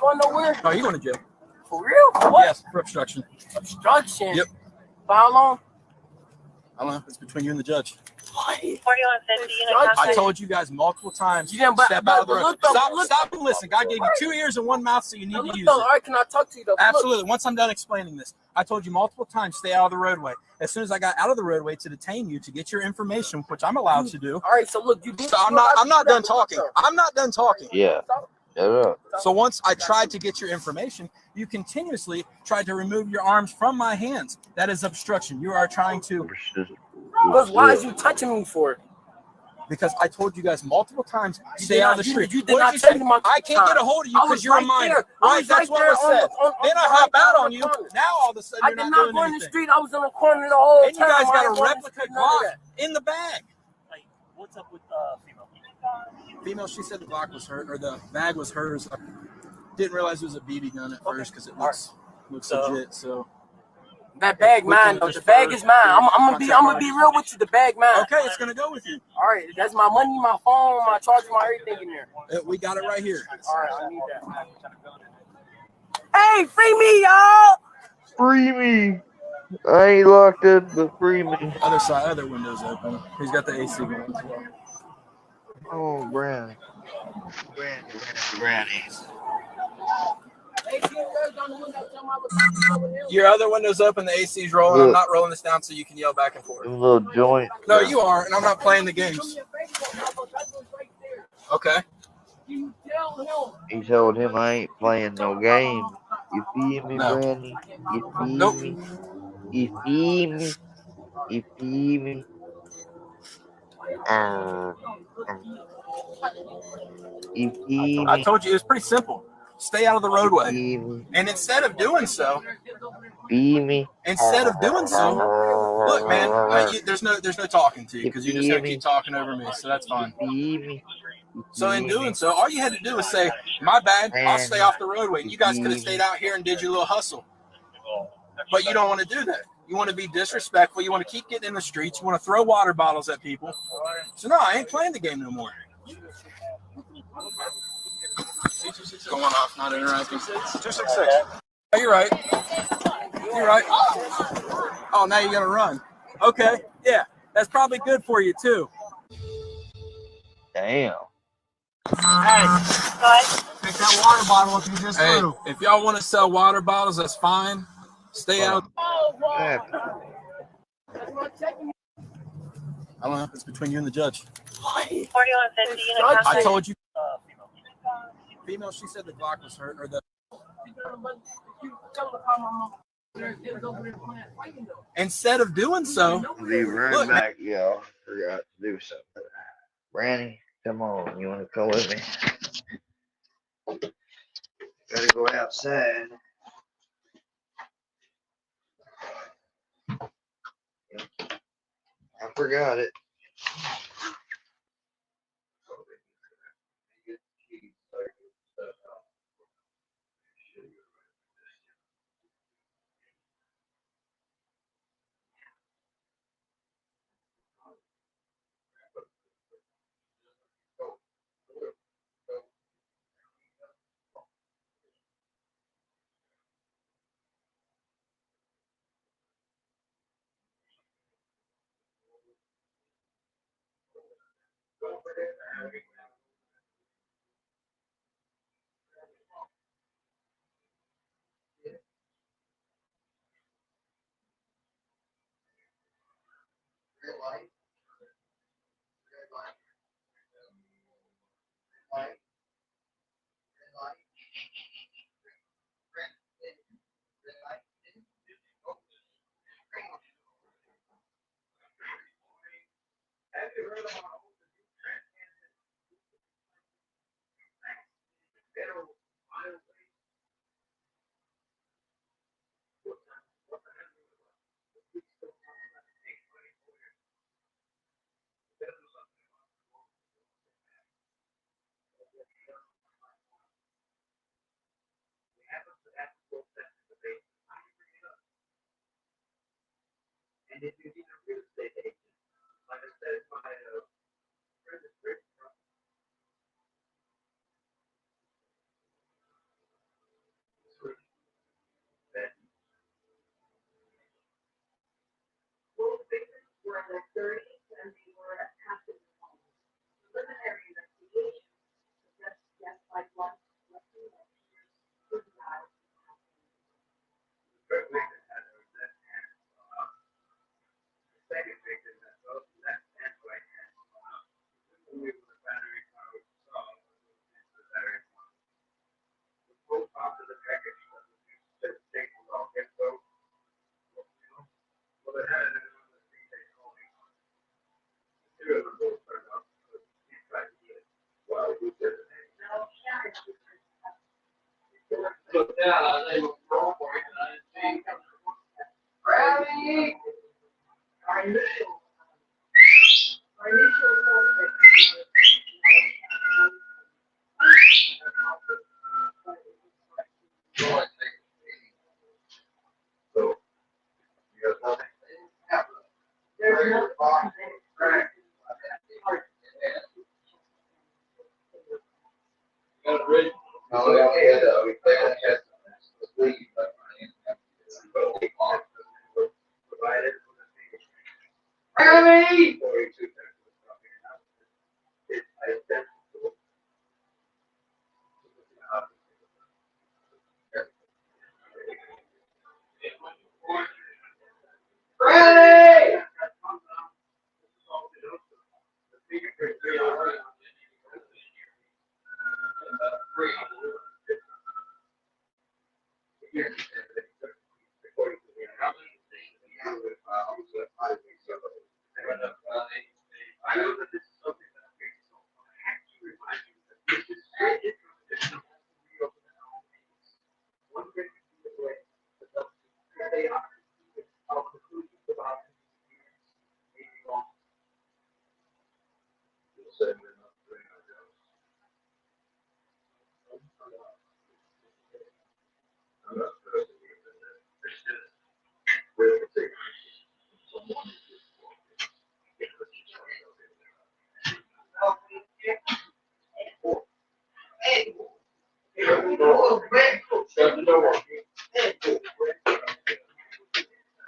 Going nowhere? No, you're going to jail. For real? For what? Yes, for obstruction. Obstruction? Yep. For how long? I don't know. It's between you and the judge. 4150 I told you guys multiple times. Yeah, but- step out of the but road. look though, Stop, look- stop and listen. God gave you 2 ears and 1 mouth, so you need Now, to look use though, it. all right, can I talk to you though? Look, Absolutely. Once I'm done explaining this, I told you multiple times, stay out of the roadway. As soon as I got out of the roadway to detain you to get your information, which I'm allowed to do. all right, so look, you. So I'm not done talking. I'm not done talking. Yeah. Shut up. So once I tried to get your information, you continuously tried to remove your arms from my hands. That is obstruction. You are trying to. But why is you touching me for it? Because I told you guys multiple times, You stay did out not- of the you- street. you did What not did tell you me say? my I can't get a time. hold of you I was because you're a right minor. there. I Right, was that's right what there was on the- said. on- Then I on hop the out corner. on you. Now all of a sudden I you're did not not doing go in the anything. street. I was in the corner the whole And you time. guys I got ain't a going replica to none of Glock that. in the bag. What's up with female? Female, she said the Glock was hers, or the bag was hers. I didn't realize it was a BB gun at first because it looks legit. So That bag We can mine though. just The bag is mine. I'm gonna contact be real with you. The bag mine. okay, it's gonna go with you. All right, that's my money, my phone, my charger, my everything in there. We got it right here. All right, I need that. Hey, free me, y'all! Free me. I ain't locked up, but free me. Other side, other windows open. He's got the AC going as well. Oh, Brownie. Brownie. Your other window's open, the AC's rolling. I'm not rolling this down so you can yell back and forth. Them little joint. No, you are, and I'm not playing the games. Okay. He told him I ain't playing no game. You feel me, No. Brownie? You feel Nope. me? You feel me? You feel me? You feel I me? told you it was pretty simple. stay out of the roadway. Beam, And instead of doing so, beamy. look, man, there's no talking to you because you're just gonna Beamy. keep talking over me, so that's fine. Beamy. So in doing so, all you had to do was say, "My bad, I'll stay off the roadway." And you guys could have stayed out here and did your little hustle. But you don't want to do that. You want to be disrespectful. You want to keep getting in the streets. You want to throw water bottles at people. So no, I ain't playing the game no more. Going off, not interacting. 266. Oh, you're right. You're right. Oh, now you're gonna run. Okay, yeah, that's probably good for you too. Damn. Hey, Take that water bottle if you just threw. If y'all want to sell water bottles, that's fine. Stay out. Oh, I don't know. It's between you and the judge. 4150 unit I contact. told you. Female, she said the Glock was hurt, or the. Instead of doing so, Be right look, back, y'all. Forgot to do something. Brandy, come on. You want to come with me? Gotta go outside. I forgot it.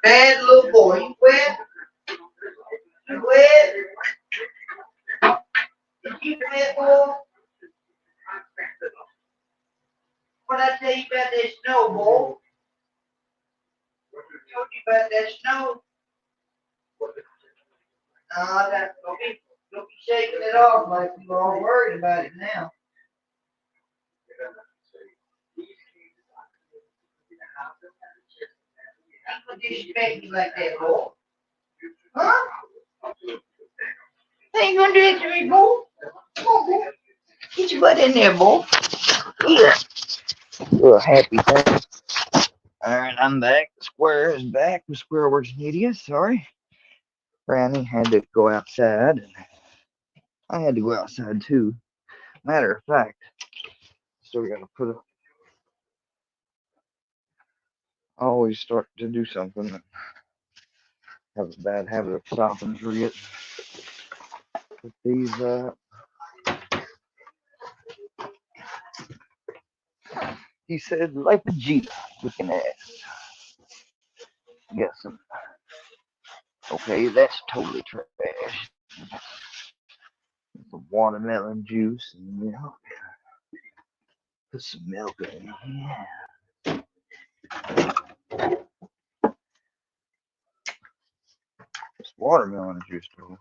Bad little boy. You wet? You wet? You wet, boy? What I tell you about that snow, boy? Told you about that snow. Don't be shaking it off like you're all worried about it now. Ain't gonna disrespect me like that, boy. Huh? Ain't gonna do it to me, boy. Come on, boy. Get your butt in there, boy. Yeah. Little happy thing. Alright, I'm back. Square is back. The square works an idiot, sorry. Brownie had to go outside, and I had to go outside too. Matter of fact, still gotta put a. I always start to do something and have a bad habit of stopping and forgetting. Put these he said, like a Jeep looking ass. Got some. Okay, that's totally trash. Some watermelon juice and milk. Put some milk in here. It's watermelon juice, though.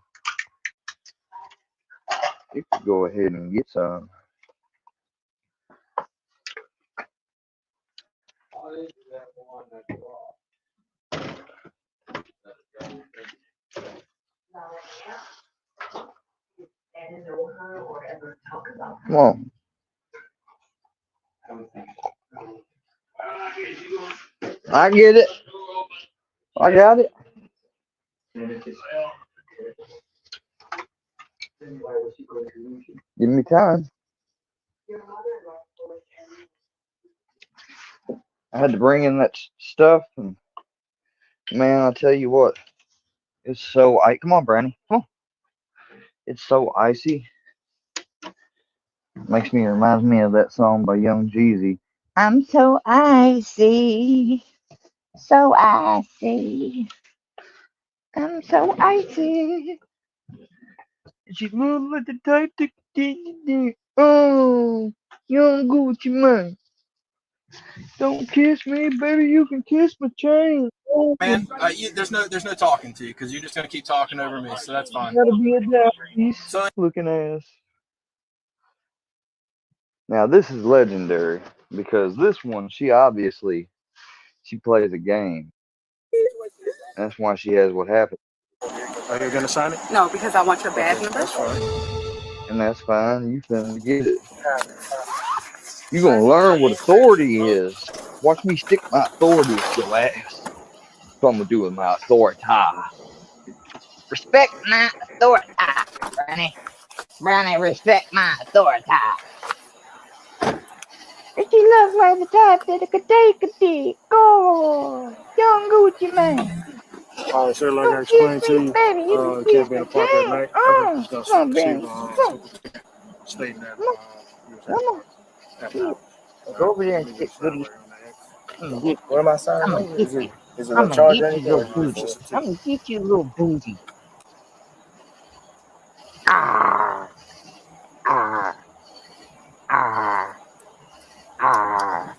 You could go ahead and get some. Come on. I get it. I got it. Give me time. I had to bring in that stuff, and man, I'll tell you what, it's so icy. Come on, Brandy. Come on. It's so icy. Reminds me of that song by Young Jeezy. I'm so icy. So icy. I'm so icy. She moves like the type to do. Oh, young Gucci man. Don't kiss me, baby. You can kiss my chain. Oh, Man, there's no talking to you because you're just gonna keep talking over me, so that's fine. gotta be a nice looking ass. Now this is legendary because this one, she plays a game. That's why she has what happened. Are you gonna sign it? No, because I want your badge number. That's fine. And that's fine. You finna get it. You gonna learn what authority is. Watch me stick my authority up your ass. That's what I'm gonna do with my authority. Respect my authority, Brownie. Brownie, respect my authority. If you look like the type that could take a dick, oh, young Gucci man. All right, sir, like I explained to you, you can't be in the park at night. I'm just going to stating that Go over there and stick goodies. What am I signing? Is it I'm a charge gonna get you, little booty. I'm gonna get you, little booty. Ah, ah, ah, ah.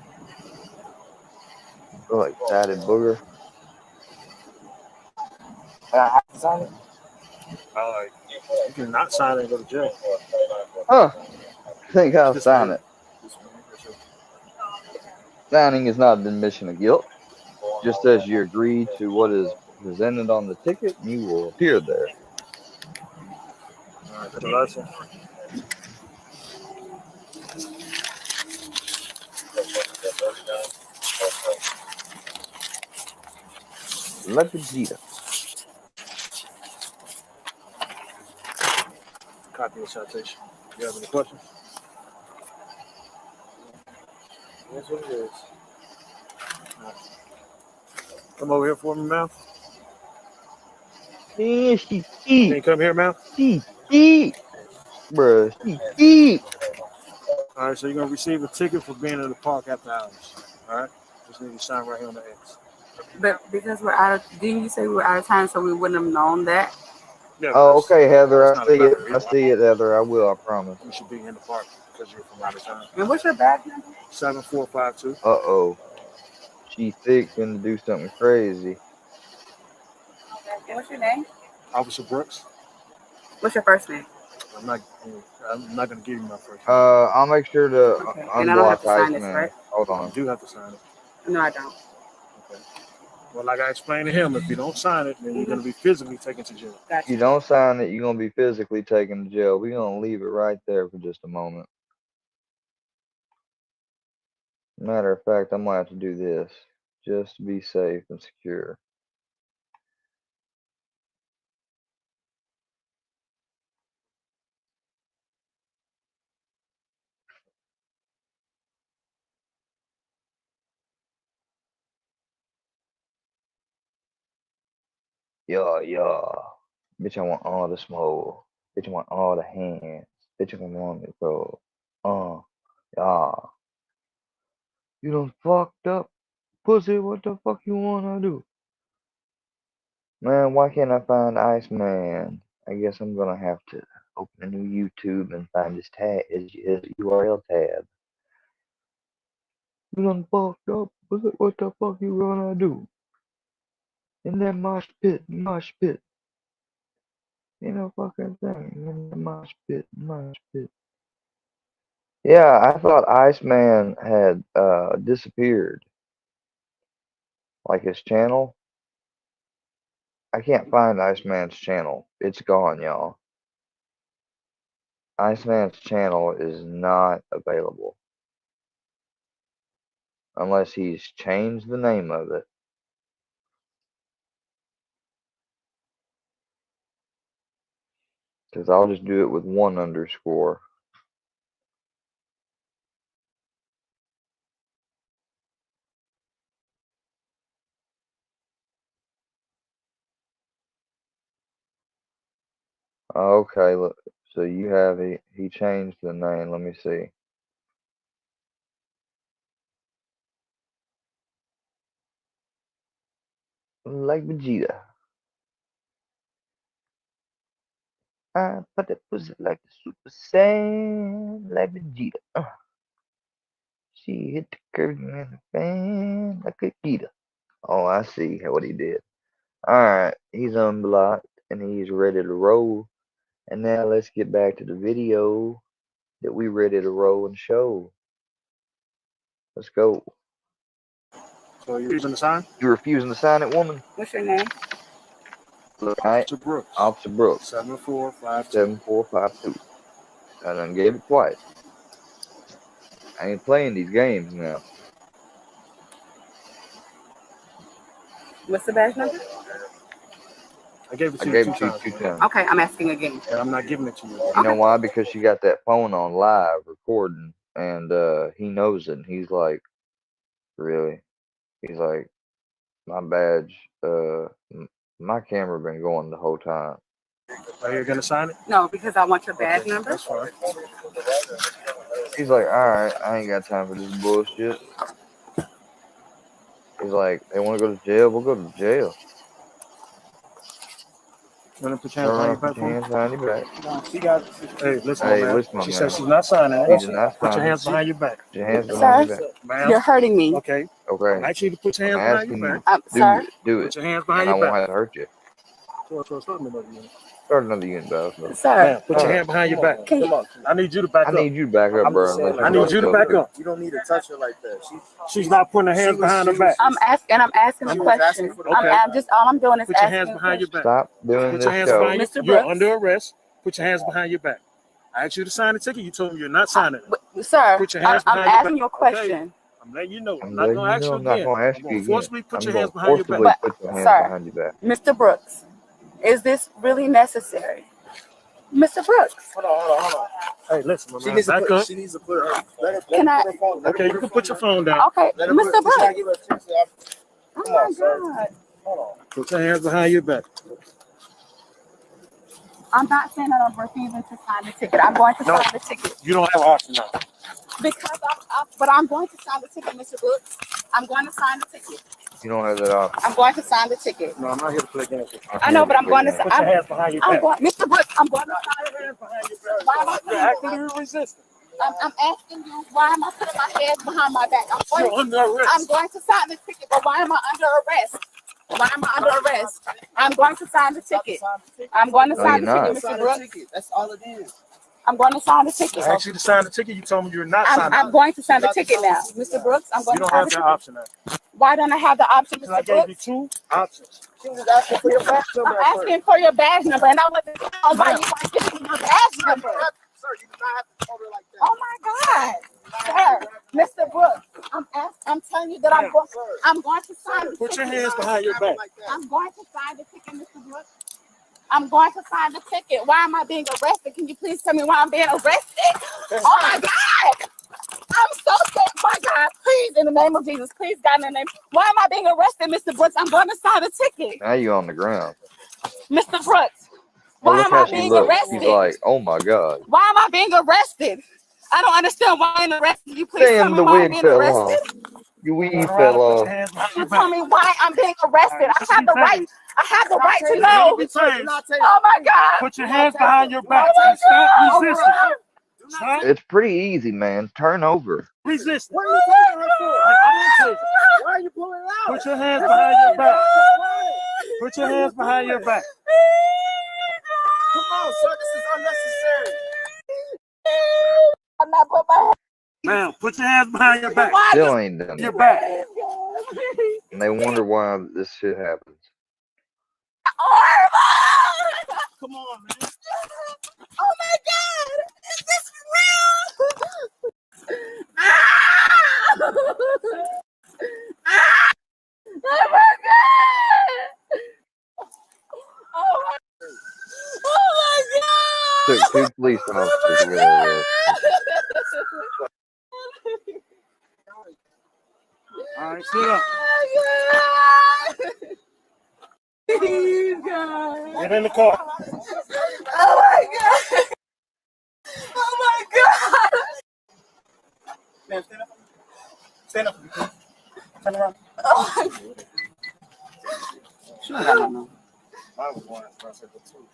So excited, booger. I sign it? You cannot sign it and go to jail. Huh. I think I'll sign it. Signing is not an admission of guilt. Just as you agree to what is presented on the ticket, you will appear there. All right, the license. Let the Gita. Copy of citation. You have any questions? That's what it is. Right. Come over here for me, ma'am. Yeah, she Can you come here, ma'am? She bruh, she All right, so you're going to receive a ticket for being in the park after hours. All right? Just need to sign right here on the X. But because we're out of, didn't you say we were out of time, so we wouldn't have known that? Yeah, Oh, that's- okay, Heather. that's I not see a it. matter. I see it, Heather. I will. I promise. You should be in the park because you're from out of town. And what's your badge number? 7452. Uh-oh. She thick gonna do something crazy. And what's your name? Officer Brooks. What's your first name? I'm not gonna give you my first. I'll make sure to Okay. And I don't have unblock to sign this, Iceman. right? Hold You on. do have to sign it. No, I don't. Okay. Well, like I explained to him, if you don't sign it, then you're gonna be physically taken to jail. If you don't sign it, you're gonna be physically taken to jail. We're gonna leave it right there for just a moment. Matter of fact, I'm gonna have to do this just to be safe and secure. Yeah. Bitch, I want all the smoke. Bitch, I want all the hands. Bitch, I want it, bro. Yeah. You done fucked up. Pussy, what the fuck you wanna do? Man, why can't I find Iceman? I guess I'm gonna have to open a new YouTube and find his tag, his URL tab. You done fucked up. What the fuck you gonna do? In that mosh pit. You know, fucking thing. In the mosh pit. Yeah, I thought Iceman had disappeared. Like his channel. I can't find Iceman's channel. It's gone, y'all. Iceman's channel is not available. Unless he's changed the name of it. Because I'll just do it with 1 underscore. Okay, look. So you have he changed the name. Let me see. Like Vegeta. I put that pussy like the Super Saiyan, like Vegeta. She hit the curtain and the fan like a Gita. Oh, I see what he did. Alright, he's unblocked and he's ready to roll. And now let's get back to the video that we ready to roll and show. Let's go. So you're refusing to sign? You refusing to sign it, woman? What's your name? Look, Officer Brooks. Officer Brooks. 7452. 7452. I done gave it twice. I ain't playing these games now. What's the badge number? I gave it I to gave you it two to times. you 2 times. Okay, I'm asking again. And I'm not giving it to you. You know why? Because she got that phone on live recording, and he knows it. And he's like, really? He's like, my badge, my camera been going the whole time. Are you gonna sign it? No, because I want your badge number. That's fine. He's like, all right, I ain't got time for this bullshit. He's like, they want to go to jail, we'll go to jail. You want to put your hands behind your back? Hands behind your back. She got. Hey, listen, Hey, man. listen, She man. said she's not signing. She did not Put your sign hands it. behind your back. Put your hands behind your Sir, back. Ma'am. you're hurting me. Okay. Okay. I ask you to put your I'm hands behind asking your you, back. Sir? do it. Put your hands behind And I your won't back. have to hurt you. So start another unit. Start another unit, bro. Sir. Man, put your hand behind your back. Can you? I need you to back I up. need you to back up, bro. I need you to back up. You don't need to touch her like that. She's not putting her hands behind her back. I'm asking a question. I'm just all I'm doing is Put your asking. hands behind your back. Stop doing Put this your hands show. behind you. Mr. You're Brooks. under arrest. Put your hands behind your back. I asked you to sign the ticket. You told me you're not signing it. Sir, Put your hands I'm behind your asking back. you a question. I'm letting you know. I'm I'm not letting going to ask you I'm not again. gonna ask I'm you going to again. forcibly put I'm your gonna hands behind your forcibly back. put your hands Sir, behind your back. Mr. Brooks, is this really necessary? Mr. Brooks. Hold on. Hey, listen, my She man. needs to Back put. up. She needs to put her. Let her Can I? put her phone. Okay, you can put your phone down. Okay, Let her Mr. put. She's Brooks. not giving her chance to- Oh Come on, my sir. God. Hold on. Put your hands behind your back. I'm not saying that I'm refusing to sign the ticket. I'm going to No. sign the ticket. You don't have an option now. Because but I'm going to sign the ticket, Mr. Brooks. I'm going to sign the ticket. You don't have that option. I'm going to sign the ticket. No, I'm not here to play games. I know, but I'm going to. Put your hands behind your I'm back. going, Mr. Brooks. I'm going to sign. Why am I You're actively resisting. I'm asking you, why am I putting my hands behind my back? You're under arrest. I'm going to sign the ticket, but why am I under arrest? Why am I under arrest? I'm going to sign the ticket. I'm going to No, sign you're the not. ticket, Mr. Brooks. That's all it is. I'm going to sign the ticket. I asked you to sign the ticket. You told me you're not signing. I'm going to sign the ticket now, Mr. Brooks. I'm going You to don't sign have the that ticket. option now. Why don't I have the option, I Mr. gave you Brooks? 2 options. She was asking for your badge number. I'm asking for your badge number, and I want to know why you want to give me your badge number. Sir, you do not have to order like that. Oh my God, sir, Mr. Brooks, I'm telling you that I'm going to sign the ticket. Put your hands behind your back. I'm going to sign the ticket, Mr. Brooks. I'm going to sign the ticket. Why am I being arrested? Can you please tell me why I'm being arrested? Oh my God! I'm so scared. My God, please, in the name of Jesus, please, God, in the name. Why am I being arrested, Mr. Brooks? I'm going to sign the ticket. Now you on the ground. Mr. Brooks, Well, why look am how I she being looks. arrested? She's like, oh my God. Why am I being arrested? I don't understand why I'm arrested. You please tell Damn, me the why I'm wig being fell arrested. off. Your weed fell off. You tell me why I'm being arrested. I have the right. I have the right to know. Oh my God. Put your hands behind your back Oh my and stop God. resisting. Stop It's pretty easy, man. Turn over. resisting. What are you taking her for? Why are you pulling it out? Put your hands behind your back. Put your hands behind your back. Come on, sir. This is unnecessary. I'm not putting my hands. Ma'am, put your hands behind your back. Still ain't done Your it. back. And they wonder why this shit happens. Come on, man. Oh my God! Is this real? Oh my God! Oh my God! Took 2 police officers to get her arrested. All right, sit up. Please, God. Get in the car. Oh my God! Oh my God! Man, stand up. Stand up. Turn around. Oh my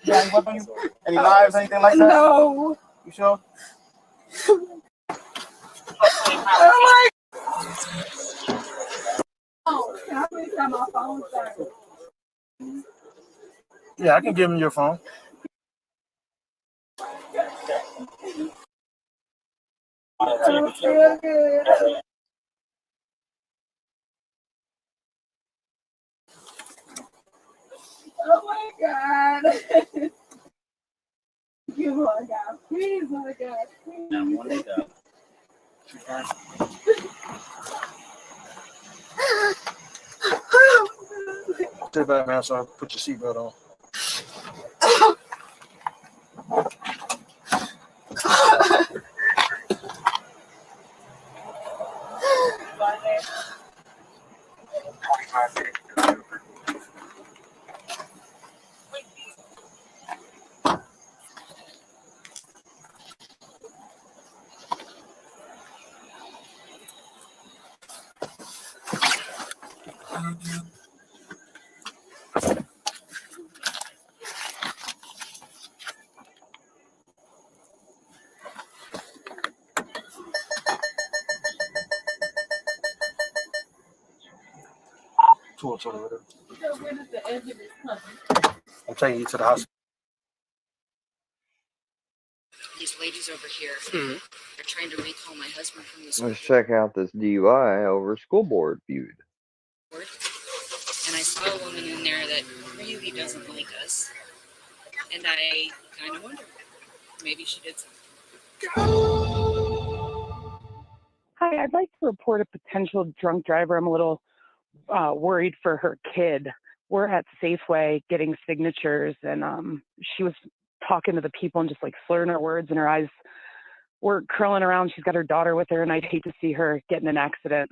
Yeah, any weapon? Any knives, anything like that? No. You sure? Oh my. Oh, can I please have my phone, sir? Yeah, I can give him your phone. I don't feel good. Oh my God. You, Lord God. Please, Lord God. Please. Now, one day down. Sit back, man, so I put your seatbelt on. So where does the ambulance come? I'm taking you to the hospital. These ladies over here, they're trying to recall my husband from the school Let's check out this DUI over school board feud. board. And I saw a woman in there that really doesn't like us. And I kind of wonder, maybe she did something. Hi, I'd like to report a potential drunk driver. I'm a little worried for her kid. We're at Safeway getting signatures, and she was talking to the people and just like slurring her words, and her eyes were curling around. She's got her daughter with her, and I'd hate to see her get in an accident.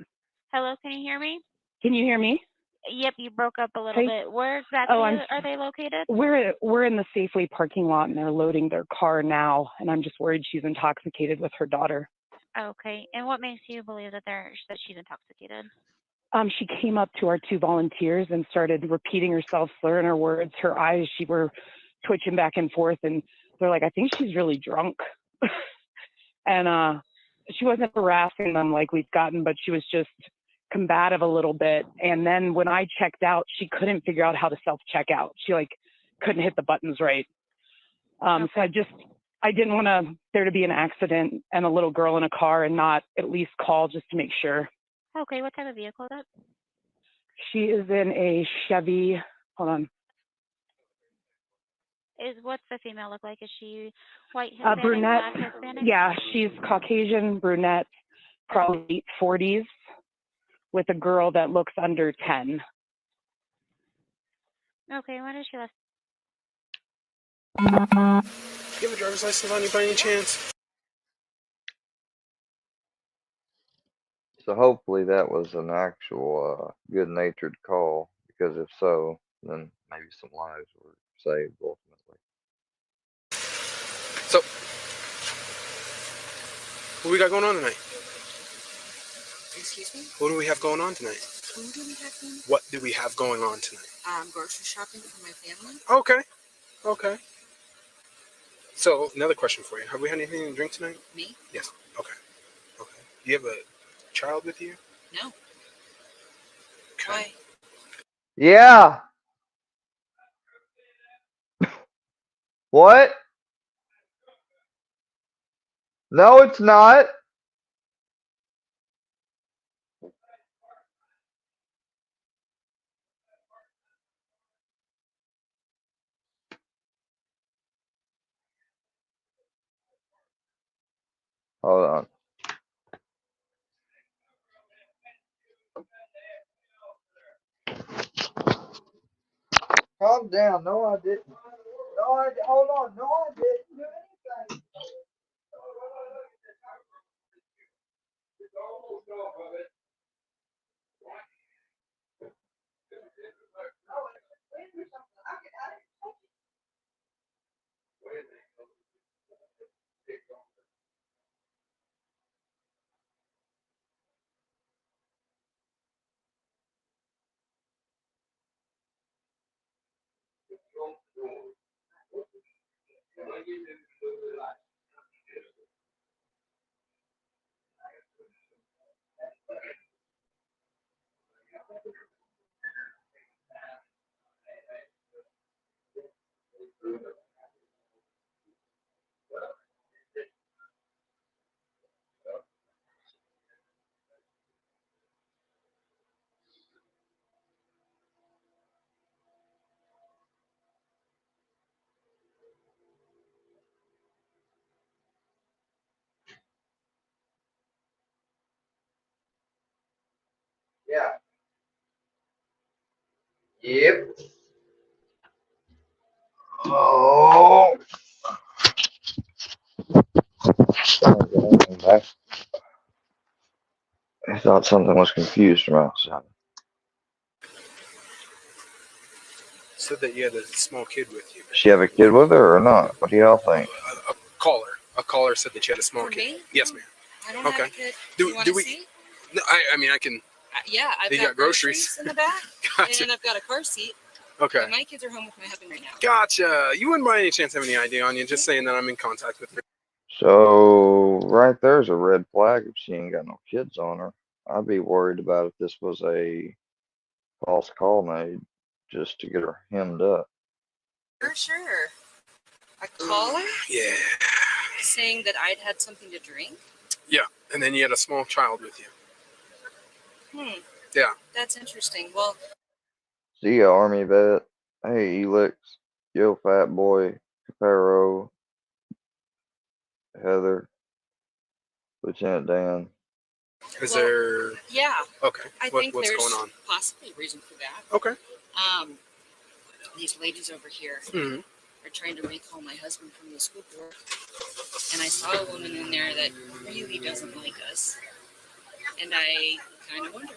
Hello, can you hear me? Can you hear me? Yep, you broke up a little Hey. bit. Where exactly I'm are they located? We're in the Safeway parking lot, and they're loading their car now, and I'm just worried she's intoxicated with her daughter. Okay, and what makes you believe that she's intoxicated? She came up to our two volunteers and started repeating herself, slurring her words. Her eyes, she were twitching back and forth, and they're like, I think she's really drunk. And she wasn't harassing them like we've gotten, but she was just combative a little bit. And then when I checked out, she couldn't figure out how to self-check out. She like couldn't hit the buttons right. So I didn't want there to be an accident and a little girl in a car and not at least call just to make sure. Okay, what type of vehicle is that? She is in a Chevy. Hold on. What's the female look like? Is she white, Hispanic, Brunette. black, Hispanic? Yeah, she's Caucasian, brunette, probably late 40s, with a girl that looks under 10. Okay, when did she last? You have a driver's license on you by any chance? So hopefully that was an actual good-natured call, because if so, then maybe some lives were saved ultimately. So, what we got going on tonight? Excuse me? What do we have going on tonight? Who do we have going? What do we have going on tonight? Grocery shopping for my family. Okay. Okay. So, another question for you. Have we had anything to drink tonight? Me? Yes. Okay. Okay. Do you have a child with you? No. Okay. Why? Yeah. What? No, it's not. Hold on. Calm down. No, I didn't. No, hold on. No, I didn't do anything. Yeah. Yep. Oh. I thought something was confused from outside. Said that you had a small kid with you. Does she have a kid with her or not? What do y'all think? A caller said that you had a small For kid. me? Yes, ma'am. I don't Okay. have a kid. Do you want do to we? see? No, I mean I can. Yeah, I've You got got groceries. groceries in the back, Gotcha. and I've got a car seat. Okay. And my kids are home with my husband right now. Gotcha. You wouldn't by any chance have any idea on you? Just saying that I'm in contact with her. So right there's a red flag if she ain't got no kids on her. I'd be worried about if this was a false call made just to get her hemmed up. For sure. A caller Yeah. saying that I'd had something to drink. Yeah. And then you had a small child with you. Yeah. That's interesting. Well, See ya, Army vet. Hey, Elix. Yo, Fat Boy. Caparo. Heather. Lieutenant Dan. Is there? yeah. Okay. I think What's there's going on? possibly a reason for that. Okay. These ladies over here Mhm. are trying to recall my husband from the school board. And I saw a woman in there that really doesn't like us. And I kind of wondered,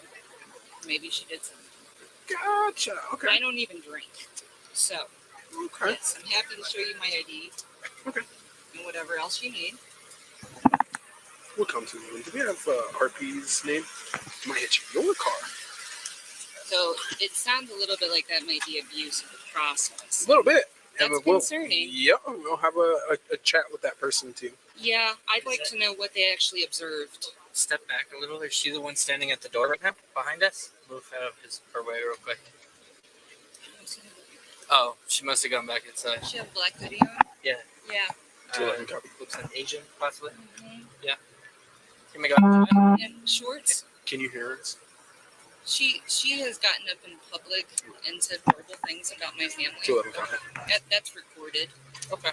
maybe she did something. Gotcha. Okay. I don't even drink. So, Okay. yes, I'm happy to show you my ID. Okay. And whatever else you need. We'll come to you. Do we have RP's name? Might hit you. Your car. So it sounds a little bit like that might be abuse of the process. A little bit. That's And concerning. Yeah, we'll have a chat with that person too. Yeah, I'd like to know what they actually observed. Step back a little. Is she the one standing at the door right now, behind us? Move out of her way real quick. Oh, she must have gone back inside. She have a black hoodie on? Yeah. Yeah. Looks like Asian, possibly. Mm-hmm. Yeah. Can we go? And shorts. Can you hear us? She has gotten up in public and said horrible things about my family. That's recorded. Okay.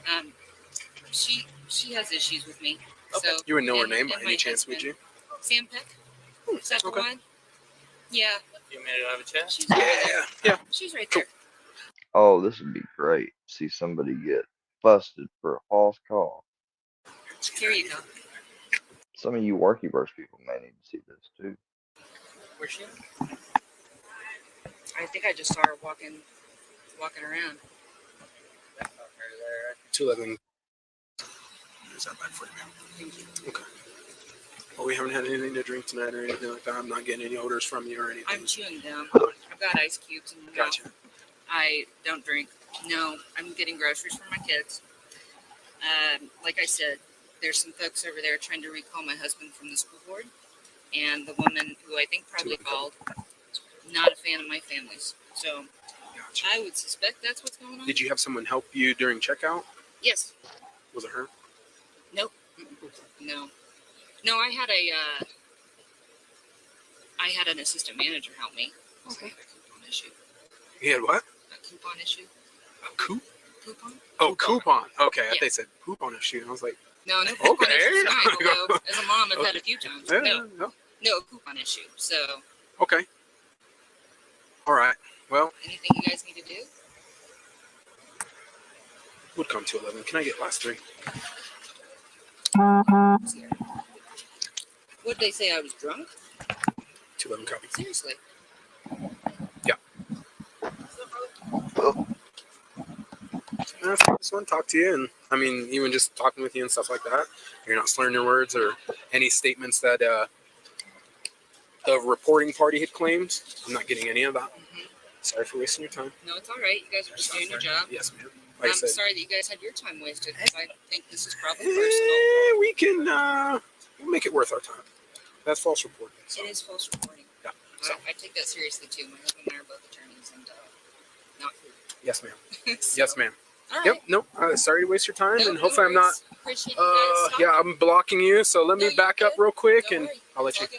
She has issues with me. Okay. So You would know her name by and any my chance, would you? Sam Peck. Is that the one? Yeah. You made it have a chat? She's right there. Yeah. She's right there. Oh, this would be great. See somebody get busted for a false call. Here you go. Some of you Workyverse people may need to see this too. Where's she at? I think I just saw her walking around. 211. Is that bad for you, man? Thank you. Okay. Well, we haven't had anything to drink tonight or anything like that. I'm not getting any odors from you or anything. I'm chewing them. I've got ice cubes in my mouth. Gotcha. I don't drink. No, I'm getting groceries for my kids. Like I said, there's some folks over there trying to recall my husband from the school board. And the woman who I think probably called, not a fan of my family's. So I would suspect that's what's going on. Did you have someone help you during checkout? Yes. Was it her? Nope. No. No, I had an assistant manager help me. Okay. A coupon issue. You had what? A coupon issue. A coupon? Coupon? Coupon. Okay, I Yeah. thought they said poop on a shoe. I was like, No, no coupon okay. issue tonight, although as a mom I've had a few times. Yeah, No, a coupon issue. So Okay. All right. Well, anything you guys need to do? would come to 11. Can I get last 3? What'd they say? I was drunk? 211 copy. Seriously? Yeah. I just want to talk to you, and I mean, even just talking with you and stuff like that. You're not slurring your words or any statements that the reporting party had claimed. I'm not getting any of that. Sorry for wasting your time. No, it's all right. You guys are just doing your job. Yes, ma'am. Like I I'm said, sorry that you guys had your time wasted because I think this is probably personal. we can we'll make it worth our time. That's false reporting. So. It is false reporting. Yeah. So. I take that seriously too. My husband and I are both attorneys and not cool. Yes, ma'am. So, Yes, ma'am. all Yep. right. Nope. Sorry to waste your time, No, and no hopefully I'm not. worries. Appreciate you guys Yeah, talking. I'm blocking you. So let me back up real quick, Don't and worry. I'll let It's you all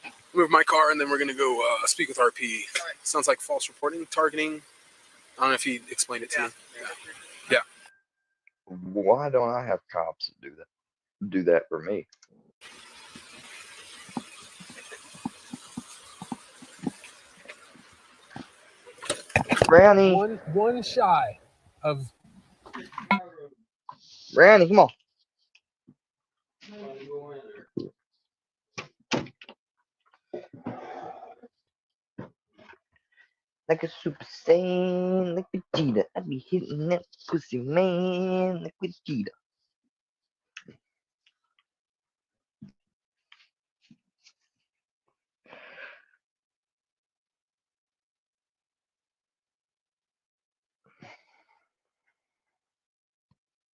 good. move my car, and then we're gonna go speak with RP. Sounds like false reporting, targeting. I don't know if he explained it to you. Yeah. Why don't I have cops that do that for me? Brownie, One shy of Brownie, come on. Like a Super Saiyan, like Vegeta. I be hitting that pussy man like Vegeta.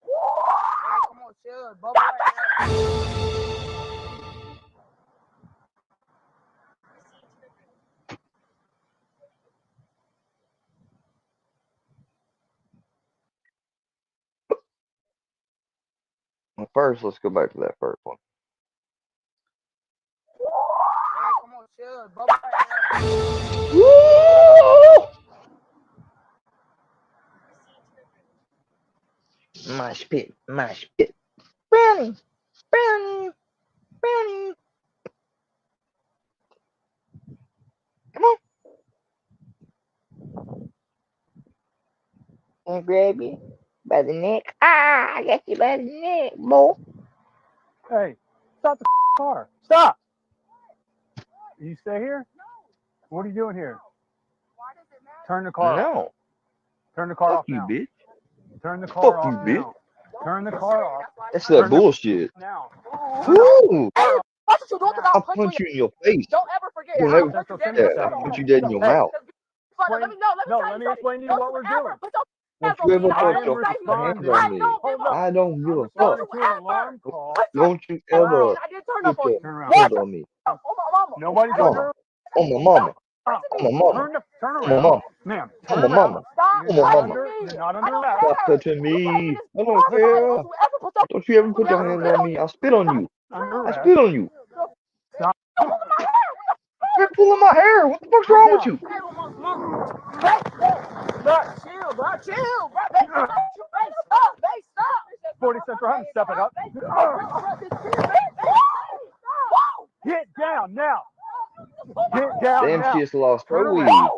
Come on, chill, bubble right now. Well, first, let's go back to that first one. Come on, chill, bubble right now. Mosh pit, mosh pit. Brownie, Brownie, Brownie. Come on. I'll grab you by the neck. Ah, I got you by the neck, boy. Hey, stop the car. Stop. You stay here? What are you doing here? Turn the car off. No. Turn the car Fuck off you, now. bitch. Turn the car Fuck you, off bitch. now. Turn the car off. That's that bullshit. Now. Woo! Watch what you do, because I'll I'll punch punch you you in your face. Don't ever forget. You'll I'll never punch you forget dead. that. I'll put you dead in your mouth. Let me explain to you what we're doing. Don't you ever I put am your hands responding. on me. Hold up. I don't give a fuck. Responding to an alarm call. Don't you ever I did turn up put on your you. hands on me. On my mama. Nobody's Mama. under. On my mama. Stop. On my mama. Turn On my around. mama. Ma'am, On turn my around. mama. Stop On my mama. You're not under arrest. Stop touching me. I don't care. Don't you ever put your hands on me. I'll spit on you. Under I arrest. spit on you. Stop. Quit pulling my hair. What the fuck's wrong with you? Bro, chill, bro. Chill, bro. Stop. 40 Central Hunt, step it up. Get down now. Get down Damn, now. she just lost her Turn weed. around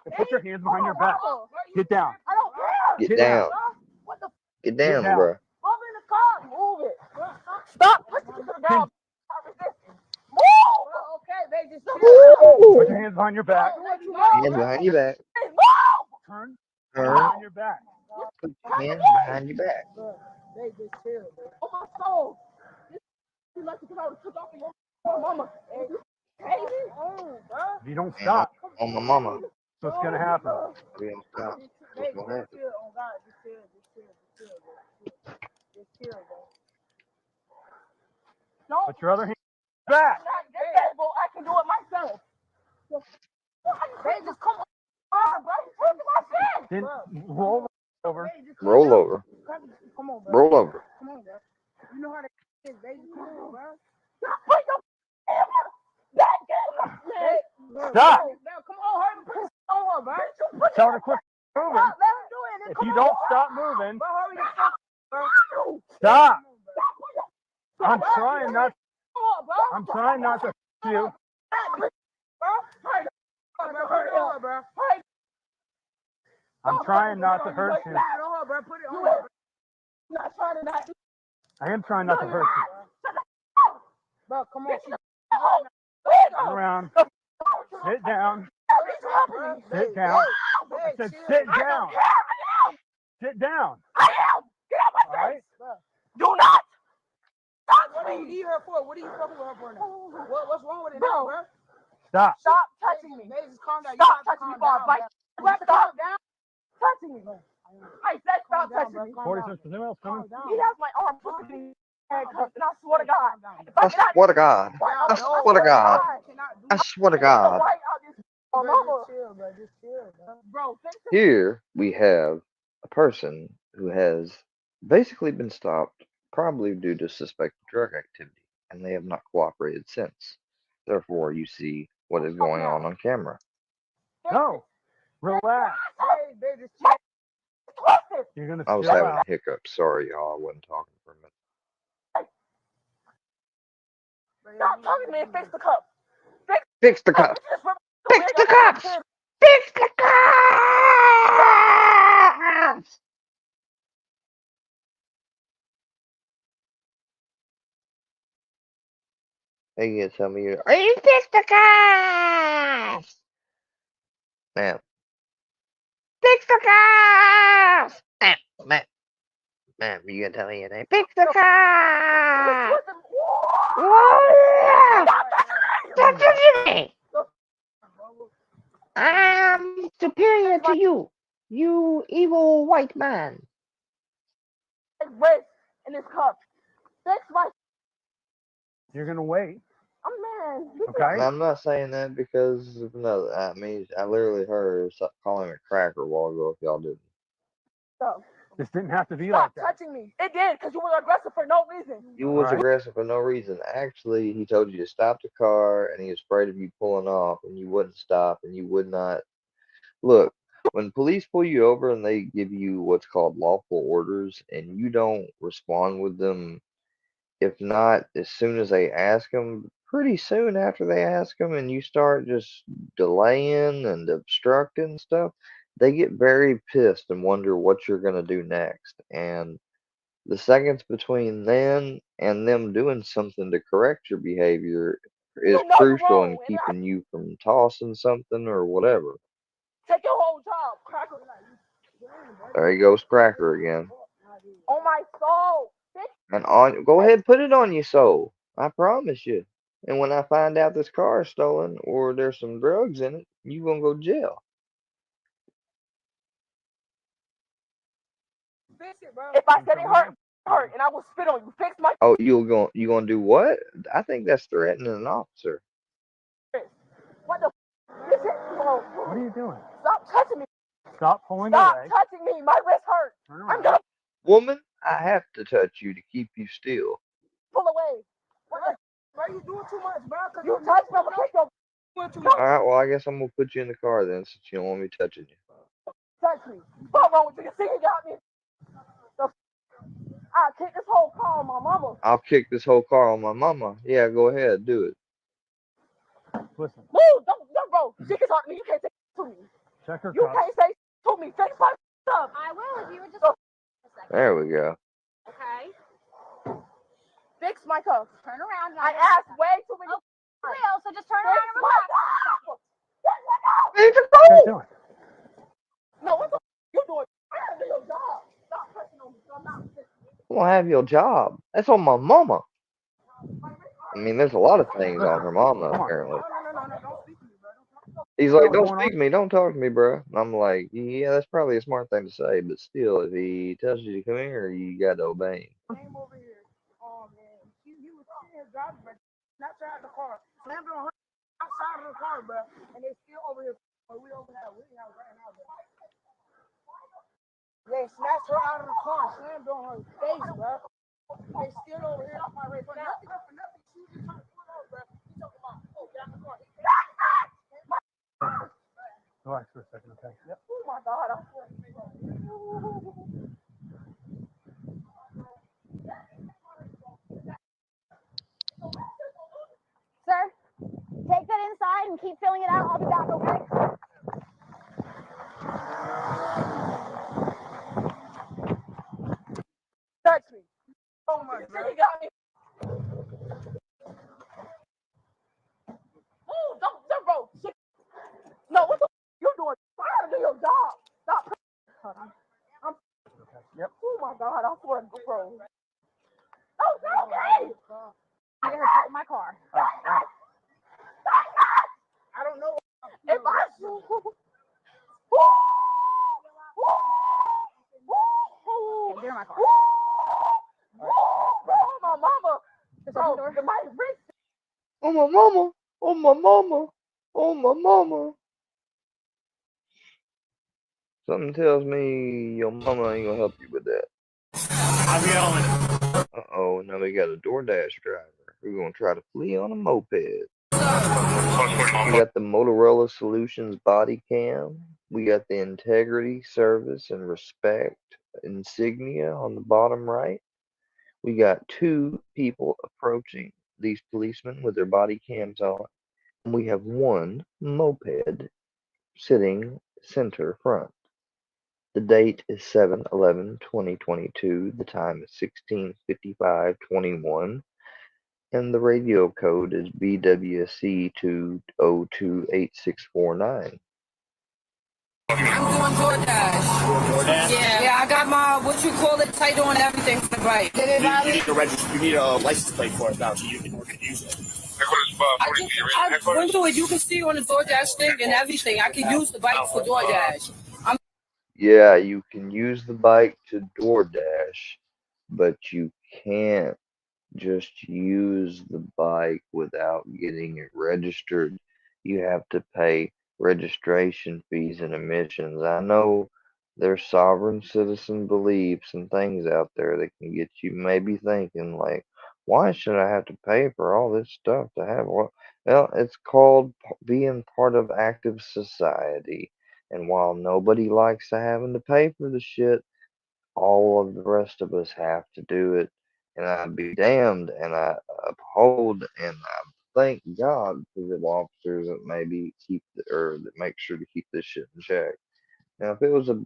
and put your hands behind your back. Get down. Get down. Get down, down. bro. Move it. Stop. Push it to the ground. Move. Okay, baby. Just Put your hands behind your back. Hands behind your back. Turn. Turn. Behind your back. Put your hands behind your back. They just chill, bro. Oh, my soul. You like to come out and took off your mama. If you don't Man, stop, on my mama. what's going to happen? We don't stop. What's gonna happen? Put your other hand back. I can do it myself. They just come on, bro. Then roll over. Roll over. Come on, bro. Roll over. Come on, bro. You know how they is, baby. Come on, bro. Stop. Come on, hurry. Put it on, bro. Tell her to quit moving. Let him do it. If you don't stop moving, stop. I'm trying not. I'm trying not to hurt you. I'm trying not to hurt you. I am trying not to hurt you. Bro, come on. Turn around. Sit down. Sit down. I said sit down. Sit down. All right? Do not. What do you need her for? What are you talking about her for now? What's wrong with it now, bro? Stop. Stop touching me. Just calm down. Stop touching me, bro. Stop touching me. I said stop touching me. 40 cents. Is anyone else coming? He has my arm pushing me. Handcuffed, and I swear to God. I swear to God. I swear to God. I swear to God. Here we have a person who has basically been stopped, probably due to suspected drug activity, and they have not cooperated since. Therefore, you see what is going on camera. No. Relax. You're gonna I was chill having out. hiccups. Sorry, y'all. I wasn't talking for a minute. Stop talking to me and fix the cup. Fix the cup. Fix the cups. Fix the cups. Hey, you gonna tell me you fix the cups? Ma'am. Fix the cups. Ma'am. Ma'am, you gonna tell me your name? Fix the cups. Stop touching me. I'm superior to you, you evil white man. Wait in this cup. Fix my. You're gonna wait. Oh man. Okay. I'm not saying that because no, I mean I literally heard her calling a cracker a while ago. If y'all didn't. Stop. This didn't have to be like that. Touching me. It did because you were aggressive for no reason. You was Right. aggressive for no reason. Actually, he told you to stop the car, and he was afraid of you pulling off, and you wouldn't stop, and you would not. Look, when police pull you over and they give you what's called lawful orders, and you don't respond with them, if not as soon as they ask them, pretty soon after they ask them, and you start just delaying and obstructing stuff, they get very pissed and wonder what you're going to do next. And the seconds between then and them doing something to correct your behavior is crucial in keeping you from tossing something or whatever. Take your whole job, cracker. There he goes, cracker again. Oh my soul. And on, go ahead, put it on your soul. I promise you. And when I find out this car is stolen or there's some drugs in it, you gonna go to jail. If I said it hurt, and I will spit on you. Fix my Oh, you gonna do what? I think that's threatening an officer. What the this is bro. What are you doing? Stop touching me. Stop pulling Stop away. touching me. My wrist hurt. Turn I'm around. gonna Woman, I have to touch you to keep you still. pull away. What the Bro, you doing too much, bro. You touch me, I'm gonna kick your Alright, well I guess I'm gonna put you in the car then since you don't want me touching you. touch me. What's wrong with you? You see you got me. I kick this whole car on my mama. I'll kick this whole car on my mama. Yeah, go ahead, do it. Listen, Move, don't, bro. She can talk to me. You can't say to me. check her You cuffs. can't say to me. Fix my stuff. I will if you would just. There we go. Okay. Fix my cuffs. Turn around. I asked way too many. Real, so just turn Fix around and my relax. cuffs. Fix the What are you doing? No, what the you doing? I gotta do your job. Stop touching on me. So I'm not fixing You won't have your job. That's on my mama. I mean, there's a lot of things on her mama apparently. No, don't speak to me, bro. He's like, don't speak to me, don't talk to me, bro. And I'm like, yeah, that's probably a smart thing to say, but still, if he tells you to come here, you gotta obey him. Came over here. Oh man, he was sitting here driving, but not out the car. Slammed on her outside of the car, bro. And they still over here. We over there. We have right now, bro. They snatched her out of the car, slammed on her face, bro. They still over here off my race. For nothing. She was just trying to pull out, bro. He talking about, oh, get out the car. Relax for a second, okay? Yep. Oh my God, I'm Sir, take that inside and keep filling it out. I'll be back, okay? touch me. Oh my God. He got me. Oh, don't, bro. Shit. No, what the you doing? I gotta do your job. Stop. Hold on. Yep. Oh my God, I swear to God, bro. Oh, okay. I got her in my car. I don't know if I should. Okay, get in my car. Bro, my mama. Bro, my wrist. Oh my mama, oh my mama, oh my mama. Something tells me your mama ain't gonna help you with that. I'm yelling. Uh-oh, now we got a DoorDash driver who's gonna try to flee on a moped. We got the Motorola Solutions body cam. We got the integrity, service, and respect insignia on the bottom right. We got two people approaching these policemen with their body cams on. And we have one moped sitting center front. The date is 7/11/2022. The time is 16:55:21. And the radio code is BWC 2028649. I'm doing DoorDash. Yeah, I got my what you call it title and everything for the bike. You need a license plate for it now, so you can use it. I went through it. You can see on the DoorDash thing and everything. I can use the bike for DoorDash. Yeah, you can use the bike to DoorDash, but you can't just use the bike without getting it registered. You have to pay registration fees and emissions. I know there's sovereign citizen beliefs and things out there that can get you maybe thinking like, why should I have to pay for all this stuff to have what? Well, it's called being part of active society. And while nobody likes having to pay for the shit, all of the rest of us have to do it. And I'd be damned, and I uphold and I thank God for the officers that maybe or that make sure to keep this shit in check. Now, if it was a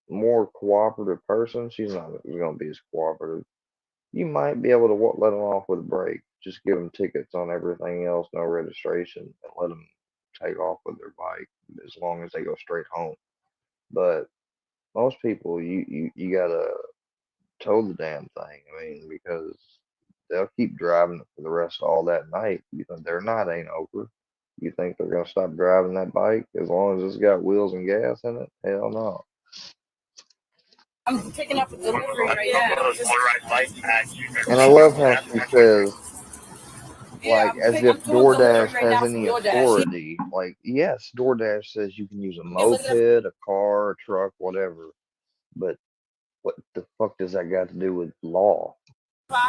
more cooperative person, she's not going to be as cooperative. You might be able to let them off with a break. Just give them tickets on everything else, no registration, and let them take off with their bike as long as they go straight home. But most people, you gotta tow the damn thing. I mean, because they'll keep driving it for the rest of all that night. You think their night ain't over? You think they're gonna stop driving that bike as long as it's got wheels and gas in it? Hell no. I'm picking up a delivery right now. And I love how she says, Yeah, like, I'm as picking if up 2 deliveries DoorDash right has now any from DoorDash. authority. Like, yes, DoorDash says you can use a moped, a car, a truck, whatever. But what the fuck does that got to do with law?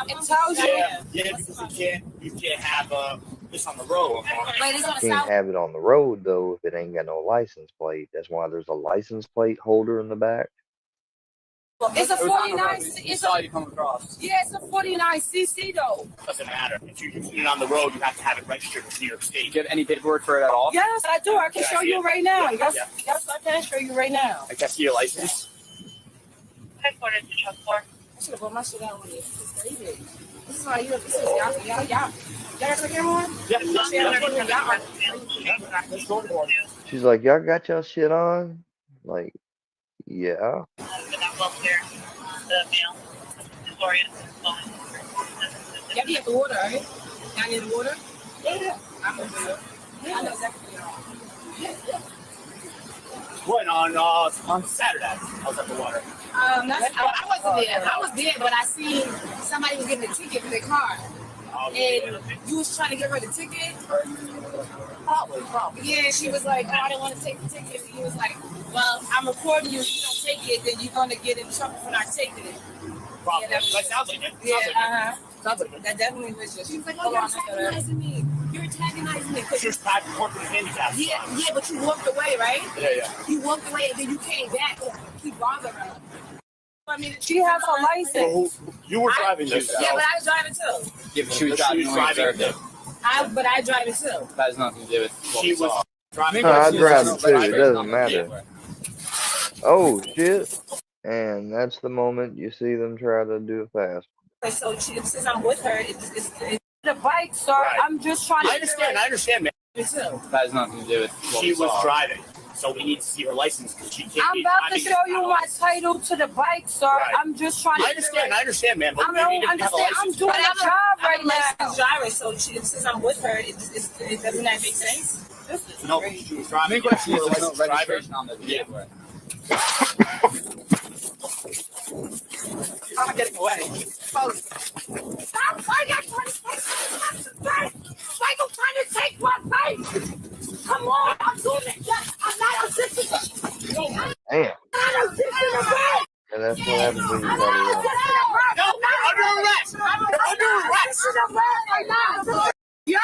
It tells you. Yeah, because you can't have this on the road. Wait, it's on the You can't south. have it on the road though if it ain't got no license plate. That's why there's a license plate holder in the back. It's a 49. It's a, you come across. yeah, it's a 49cc though. Doesn't matter. If you put it on the road, you have to have it registered with New York State. Do you have any paperwork for it at all? Yes, I do. I can Yeah, show you yeah. right now. Yeah, Yes, I can show you right now. I guess your license. Headquarters to truck 4. I should have put my shit out on this. This is crazy. This is how you. This is y'all. Y'all got the camera on? She's like, y'all got y'all shit on? Like, yeah. Welfare, the mail, Victoria. Y'all get the water, right? Y'all get the water? Yeah. I'm gonna do it. I know exactly what y'all. What on Saturday? I was at the water. I wasn't there. I was there, but I seen somebody was getting a ticket for their car. And you was trying to give her the ticket? Probably. Yeah, she was like, oh, I didn't want to take the ticket. And he was like, well, I'm recording you. If you don't take it, then you're going to get in trouble for not taking it. Probably. Yeah, That sounds like it. Yeah, Sounds like it. That definitely was just. She was like, Hold oh, on, you're antagonizing me. You're antagonizing me. She was driving corporate handicap. Yeah, but you walked away, right? Yeah. You walked away and then you came back and keep bothering her. I mean, she has her license. You were driving this. Yeah, but I was driving too. Yeah, but she was driving. But I drive it too. That has nothing to do with what She we was saw. driving. I drive it too. It doesn't matter. Oh shit! And that's the moment you see them try to do it fast. So since I'm with her, it's the bike, sir. Right. I'm just trying to. I understand, man. That has nothing to do with what She we was saw. driving, so we need to see her license because she can't I'm be about to driving show you without a my license. title to the bike, sir. Right. I'm just trying to. I understand, man. But I you don't need to have a understand. I'm license. doing a job right now. Driver, so since I'm with her, it doesn't that make sense? No, she was driving. Main question is She was there's no a licensed driver. registration on the vehicle. I'm getting away. Stop! I got 20 Michael trying to take my bike. Come on, I'm doing it. I'm not autistic. Damn. I'm not autistic. And that's what happens when you try to run. No, under arrest. Under arrest. Yo,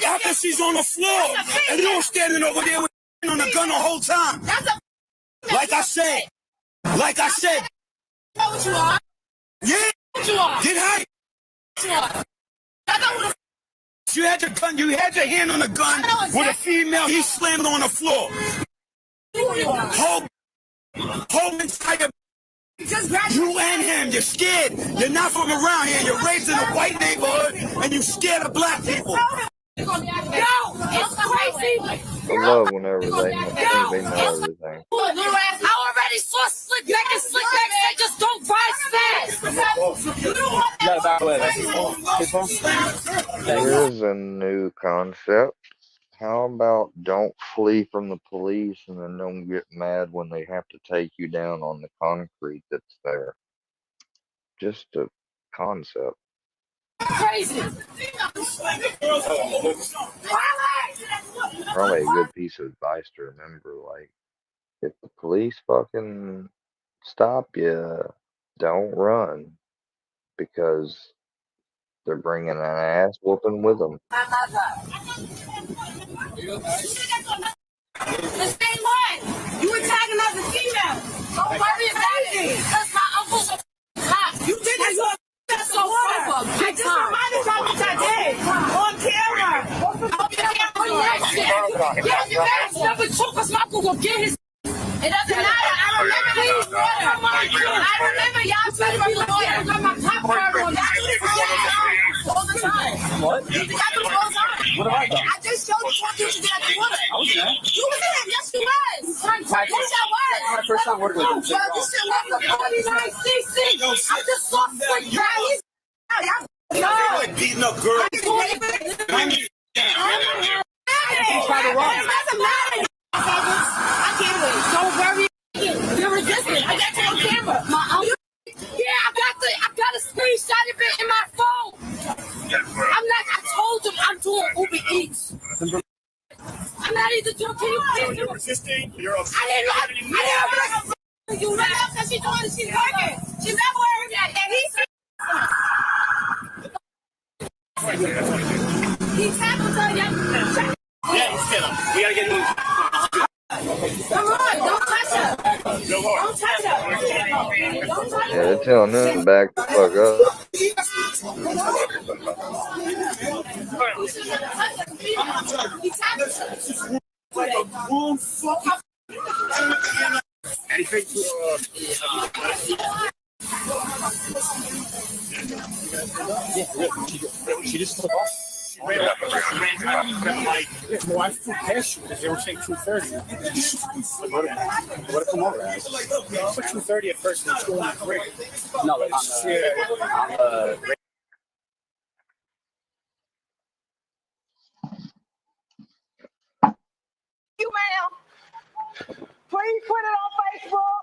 After she's on the floor and you're standing over there with on the gun the whole time. Like I said. Know what you are? Yeah. What you are? Get high. What you are? I know what You had your gun. You had your hand on the gun with a female. He slammed on the floor. Whole entire. You and him. You're scared. You're not from around here. You're raised in a white neighborhood and you scared of black people. Yo, it's crazy. I love whenever they think they know everything. I already saw Slick Back and Slick Back say just don't drive fast. You gotta back away. That's Here's a new concept. How about don't flee from the police and then don't get mad when they have to take you down on the concrete that's there? Just a concept. Crazy. Probably a good piece of advice to remember. Like, if the police fucking stop you, don't run because they're bringing an ass whooping with them. The same one. You were tagging as a female. Don't worry about it. Because my uncle's a cop. You did this. That's so horrible. I just reminded y'all what I did. On camera. On camera. Get your ass number 2 because my uncle will get his. It doesn't matter. I remember y'all said my lawyer got my top card on. All the time. What? You think I do all the time? What have I done? I just showed you what you did at the water. I was there. You was in it. Yes, you was. Yes, I was. my first time working with him. This shit like a 49cc. I just saw slick guys. Like beating up girls. Try to run. It doesn't matter. I can't wait. So very. You're resistant. I got you on camera. Yeah, I got a screenshot of it in my phone. I told him I'm doing Uber Eats. I'm not even joking. You're resisting. You're upset. I didn't you know because she's doing it. She's working. She's not working at that. He's tapping her. Yeah, let's get him. We gotta get him. Come on, don't touch her. Don't touch her. Don't touch her. Yeah, they're telling them to back the fuck up. She just took off. Well, I flew past you because they were saying 2:30. What if come over? I put 2:30 at first and 2:03. No, like on the You, ma'am. Please put it on Facebook.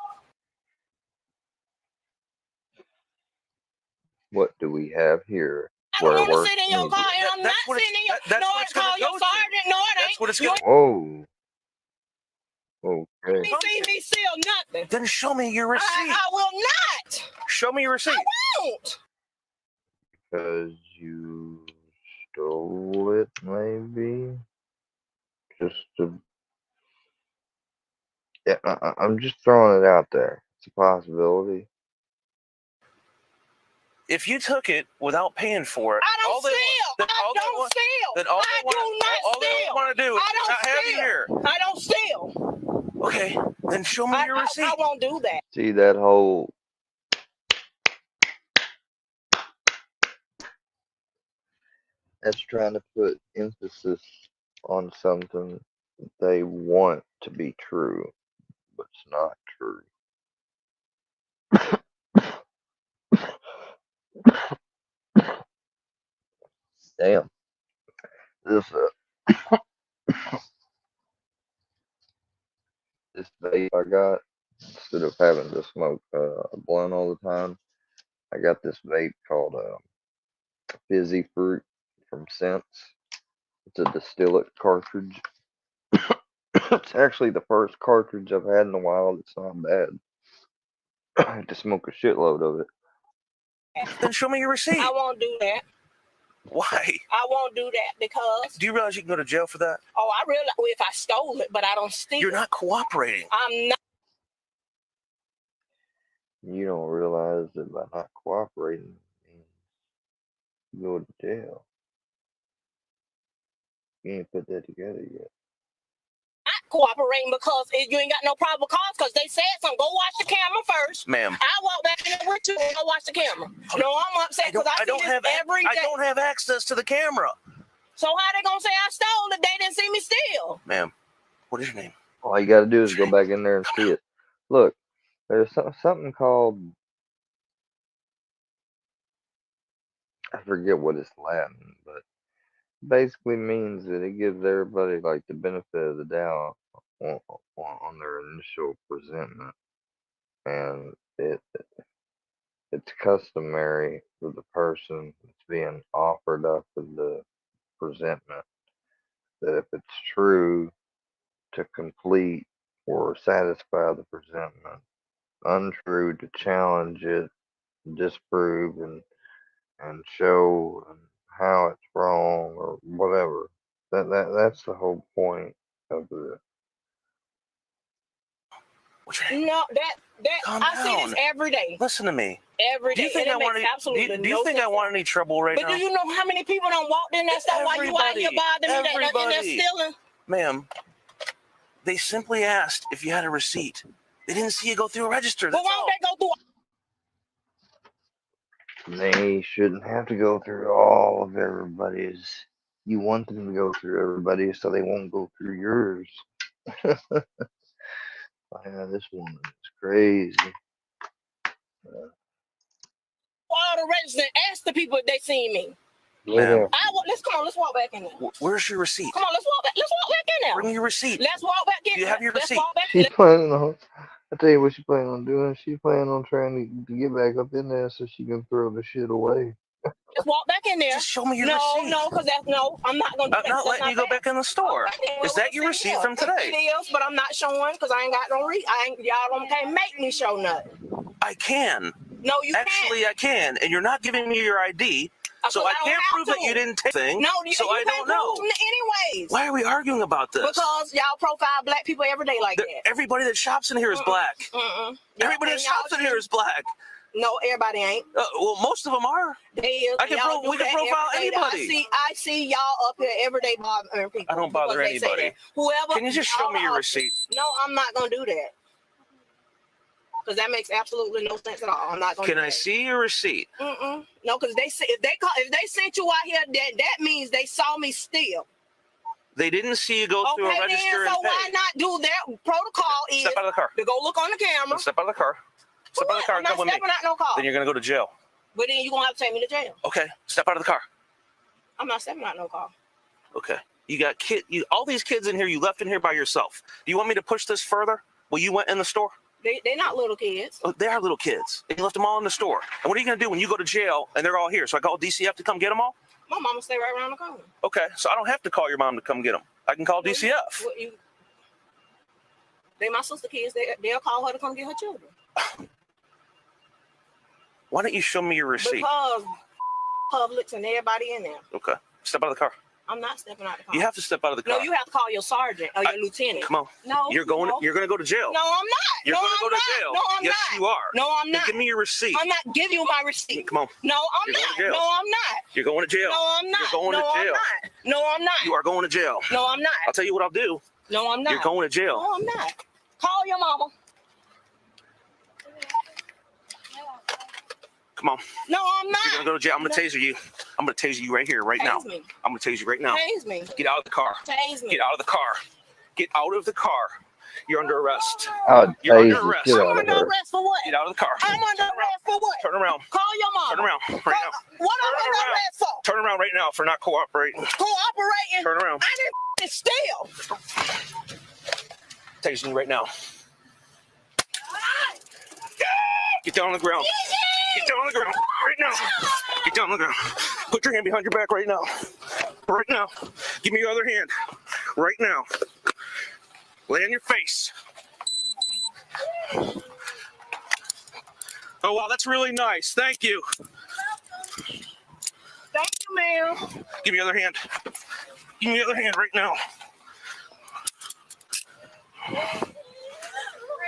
What do we have here? I don't want to sit in your car, and I'm not sitting in your car. No, it's called your sergeant. No, it ain't. Whoa. Okay. You see me steal nothing. Then show me your receipt. I will not. Show me your receipt. I won't. Because you stole it, maybe? Just to... Yeah, I'm just throwing it out there. It's a possibility. If you took it without paying for it, I don't steal. I don't steal. Then all I do not all they steal. want to do is I don't not have you here. I don't steal. Okay, then show me your receipt. I won't do that. See that whole... That's trying to put emphasis on something they want to be true, but it's not true. Damn. This this vape I got, instead of having to smoke a blunt all the time, I got this vape called Fizzy Fruit from Sense. It's a distillate cartridge. It's actually the first cartridge I've had in a while that's not bad. I had to smoke a shitload of it. Then show me your receipt. I won't do that. Why? I won't do that because. Do you realize you can go to jail for that? Oh, I realize if I stole it, but I don't steal. You're not cooperating. I'm not. You don't realize that by not cooperating, you go to jail. You ain't put that together yet. Not cooperating because you ain't got no probable cause because they said something. Go watch the camera first. Ma'am. I walk back in there with you and go watch the camera. No, I'm upset because I see this every day. I don't have access to the camera. So how they gonna say I stole it? They didn't see me steal. Ma'am, what is your name? All you gotta do is go back in there and see it. Look, there's something called, I forget what it's Latin, but basically means that it gives everybody like the benefit of the doubt on their initial presentment, and it's customary for the person that's being offered up for the presentment that if it's true, to complete or satisfy the presentment, untrue to challenge it, disprove and show how it's wrong or whatever. That's the whole point of the. No, that Calm I see down. this every day. Listen to me. Every day. Do you think I want any? Do you think I want any trouble right now? But do you know how many people don't walk in that stuff while you out here bothering me and they're stealing? Ma'am, they simply asked if you had a receipt. They didn't see you go through a register. But why don't they go through? They shouldn't have to go through all of everybody's. You want them to go through everybody so they won't go through yours. Yeah, this woman is crazy. All the residents, ask the people if they seen me. Ma'am. Let's come on. Let's walk back in there. Where's your receipt? Come on, let's walk back. Let's walk back in there. Bring your receipt. Let's walk back in there. Do you have your Let's receipt? walk back. She's planning on. I tell you what she planning on doing. She's planning on trying to get back up in there so she can throw the shit away. Just walk back in there. Just show me your no, receipt. No, because I'm not gonna. I'm not letting you go back in the store. Is that your receipt from today? It is, but I'm not showing because I ain't got no y'all can't make me show nothing. I can. No, you Actually, can't. I can, and you're not giving me your ID, so I can't prove that you didn't take thing. No, so I don't know. Anyways. Why are we arguing about this? Because y'all profile black people every day like that. Everybody that shops in here is black. Everybody that shops in here is black. No, everybody ain't. Well, most of them are. They is. We can profile anybody. I see y'all up here every day bothering people. I don't bother anybody. Whoever. Can you just show me your receipt? No, I'm not gonna do that. Because that makes absolutely no sense at all. I'm not gonna. Can I see your receipt? No, because if they sent you out here, that means they saw me steal. They didn't see you go through a register and so pay. why not do their protocol? Step out of the car. To go look on the camera. Step out of the car. Step out of the car and come with me. I'm not stepping out no car. Then you're gonna go to jail. But then you're gonna have to take me to jail. Okay. Step out of the car. I'm not stepping out no car. Okay. You got all these kids in here. You left in here by yourself. Do you want me to push this further? Well, you went in the store. They're not little kids. Oh, they are little kids. And you left them all in the store. And what are you going to do when you go to jail and they're all here? So I call DCF to come get them all? My mama stay right around the corner. Okay, so I don't have to call your mom to come get them. I can call DCF. They my sister kids. They'll call her to come get her children. Why don't you show me your receipt? Because Publix and everybody in there. Okay, step out of the car. I'm not stepping out of the car. You have to step out of the car. No, you have to call your sergeant or your lieutenant. Come on. No. You're going to go to jail. No, I'm not. You're going to go to jail. No, I'm yes, not. you are. No, I'm not. Give me your receipt. I'm not giving you my receipt. Come on. No, I'm You're not. going to jail. No, I'm not. You're going to jail. No, I'm not. You're going to jail. No, I'm not. You are going to jail. No, I'm not. I'll tell you what I'll do. No, I'm not. You're going to jail. No, I'm not. Call your mama. Come on. No, I'm not. You're going to go to jail. I'm going to taser you. I'm going to taser you right here, right now. Me. I'm going to tase you right now. Tase me. Get out of the car. Tase me. Get out of the car. Get out of the car. You're under arrest. You're under arrest. I'm under arrest for what? Get out of the car. I'm under arrest for what? Turn around. Call your mom. Turn around right now. What am I under arrest for? Turn around right now for not cooperating. Cooperating? Turn around. I didn't steal. Tasing you right now. Get down on the ground. Get down on the ground right now. Get down on the ground. Put your hand behind your back right now. Right now. Give me your other hand. Right now. Lay on your face. Oh, wow, that's really nice. Thank you. Thank you, ma'am. Give me your other hand. Give me your other hand right now.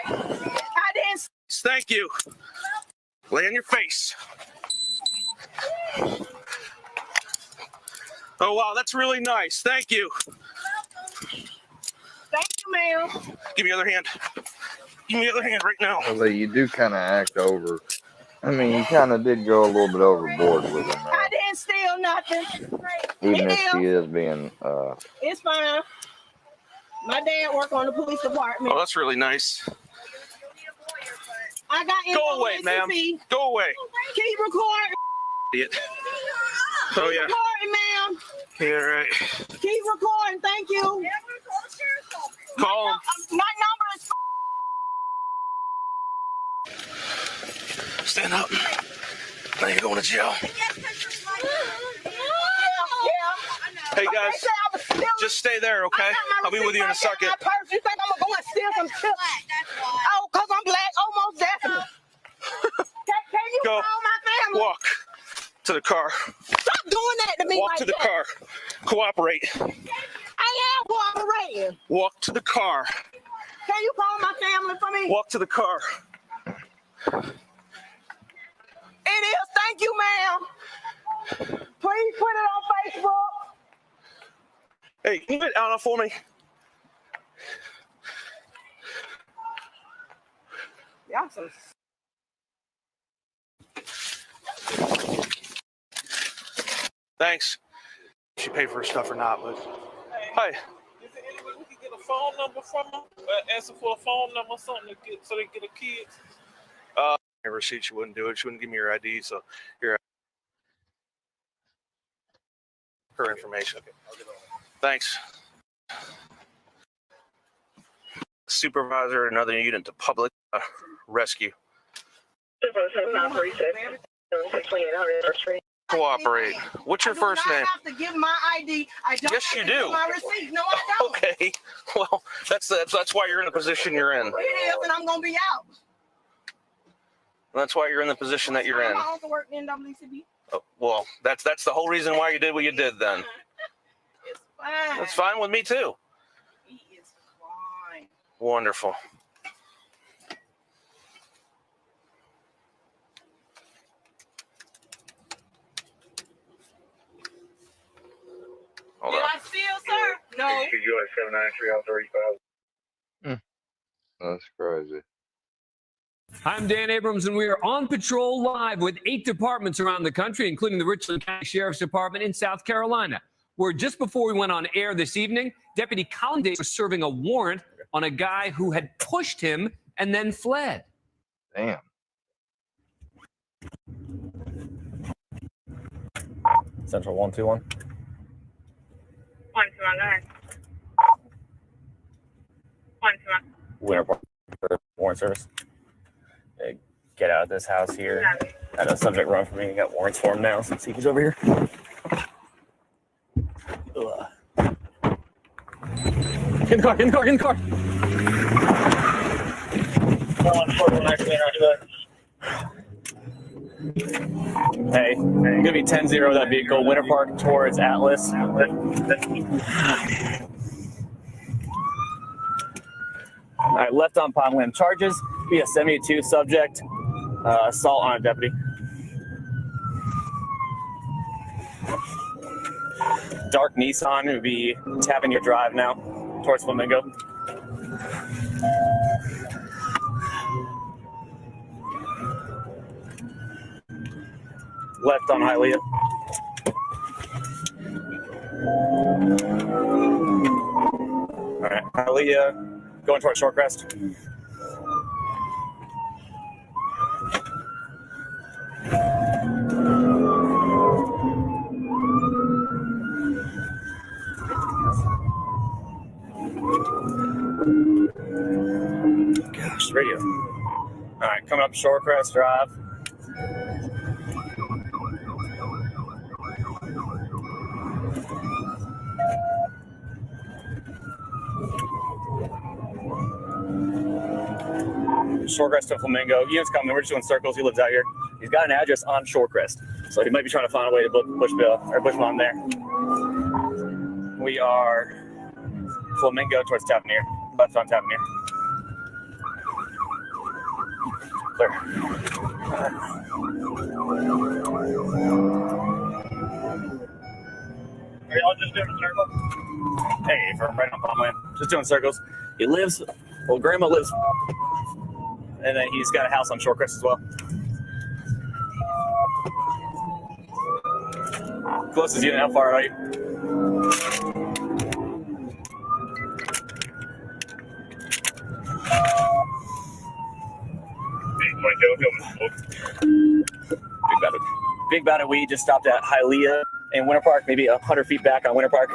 I didn't. Thank you. Lay on your face. Oh, wow, that's really nice. Thank you. Thank you, ma'am. Give me your other hand. Give me your other hand right now. Well, you do kind of act over. I mean, you kind of did go a little bit overboard with him there. I didn't steal nothing. Even if she is being, It's fine. My dad work on the police department. Oh, that's really nice. I got Go away, ma'am. Go away. Keep recording. Idiot. Oh, yeah. Keep recording, ma'am. Yeah, right. Keep recording. Thank you. Call him. My number is. Stand up. Now you're going to jail. Hey, guys. Just stay there, okay? I'll be with you in a second. You think I'm going to steal some chips? Oh, because I'm black? Almost definitely. Can you Go. call my family? Walk to the car. Stop doing that to me. Walk like to the that. car. Cooperate. I am cooperating. Walk to the car. Can you call my family for me? Walk to the car. It is. Thank you, ma'am. Please put it on Facebook. Hey, can you get Anna for me? Y'all so. Thanks. She paid for her stuff or not, but hi. phone number from them? Asking for a phone number or something to get so they get a kid? Receipt, she wouldn't do it. She wouldn't give me her ID, so here. Her information. Thanks. Supervisor, another unit to public rescue. Cooperate. What's your first name? I have to give my ID. I don't Yes, have you to give do. my receipt. No, I don't. Okay. Well, that's why you're in the position you're in. It is, and I'm gonna be out. That's why you're in the position that you're in. I also work in NAACP. Oh, well, that's the whole reason why you did what you did then. It's fine. That's fine with me too. He is fine. Wonderful. Hold Did on. I steal, sir? No. US 793 out 35. That's crazy. I'm Dan Abrams, and we are on patrol live with 8 departments around the country, including the Richland County Sheriff's Department in South Carolina, where just before we went on air this evening, Deputy Colin Davis was serving a warrant on a guy who had pushed him and then fled. Damn. Central 121. 121. 121. Winter Park for warrant service. Get out of this house here. Had a subject run for me. Got warrants for him now. So let's see if he's over here. In the car, in the car, in the car. Hey, gonna be 10-0 that vehicle. Winter Park towards Atlas. All right, left on Palm charges. Be a 72 subject. Assault on a deputy. Dark Nissan would be tapping your drive now towards Flamingo. Left on Hialeah. All right, Hialeah going towards Shorecrest. Gosh, radio. All right, coming up Shorecrest Drive. Shorecrest to Flamingo. Ian's coming. We're just doing circles. He lives out here. He's got an address on Shorecrest, so he might be trying to find a way to push Bill or push him on there. We are Flamingo towards Tavernier. Left on Tavernier. Clear. Are y'all just doing a circle? Hey, from right on Palmland. Just doing circles. He lives, well, Grandma lives, and then he's got a house on Shorecrest as well. Closest unit, how far are you? Big Battle. We just stopped at Hialeah and Winter Park, maybe 100 feet back on Winter Park.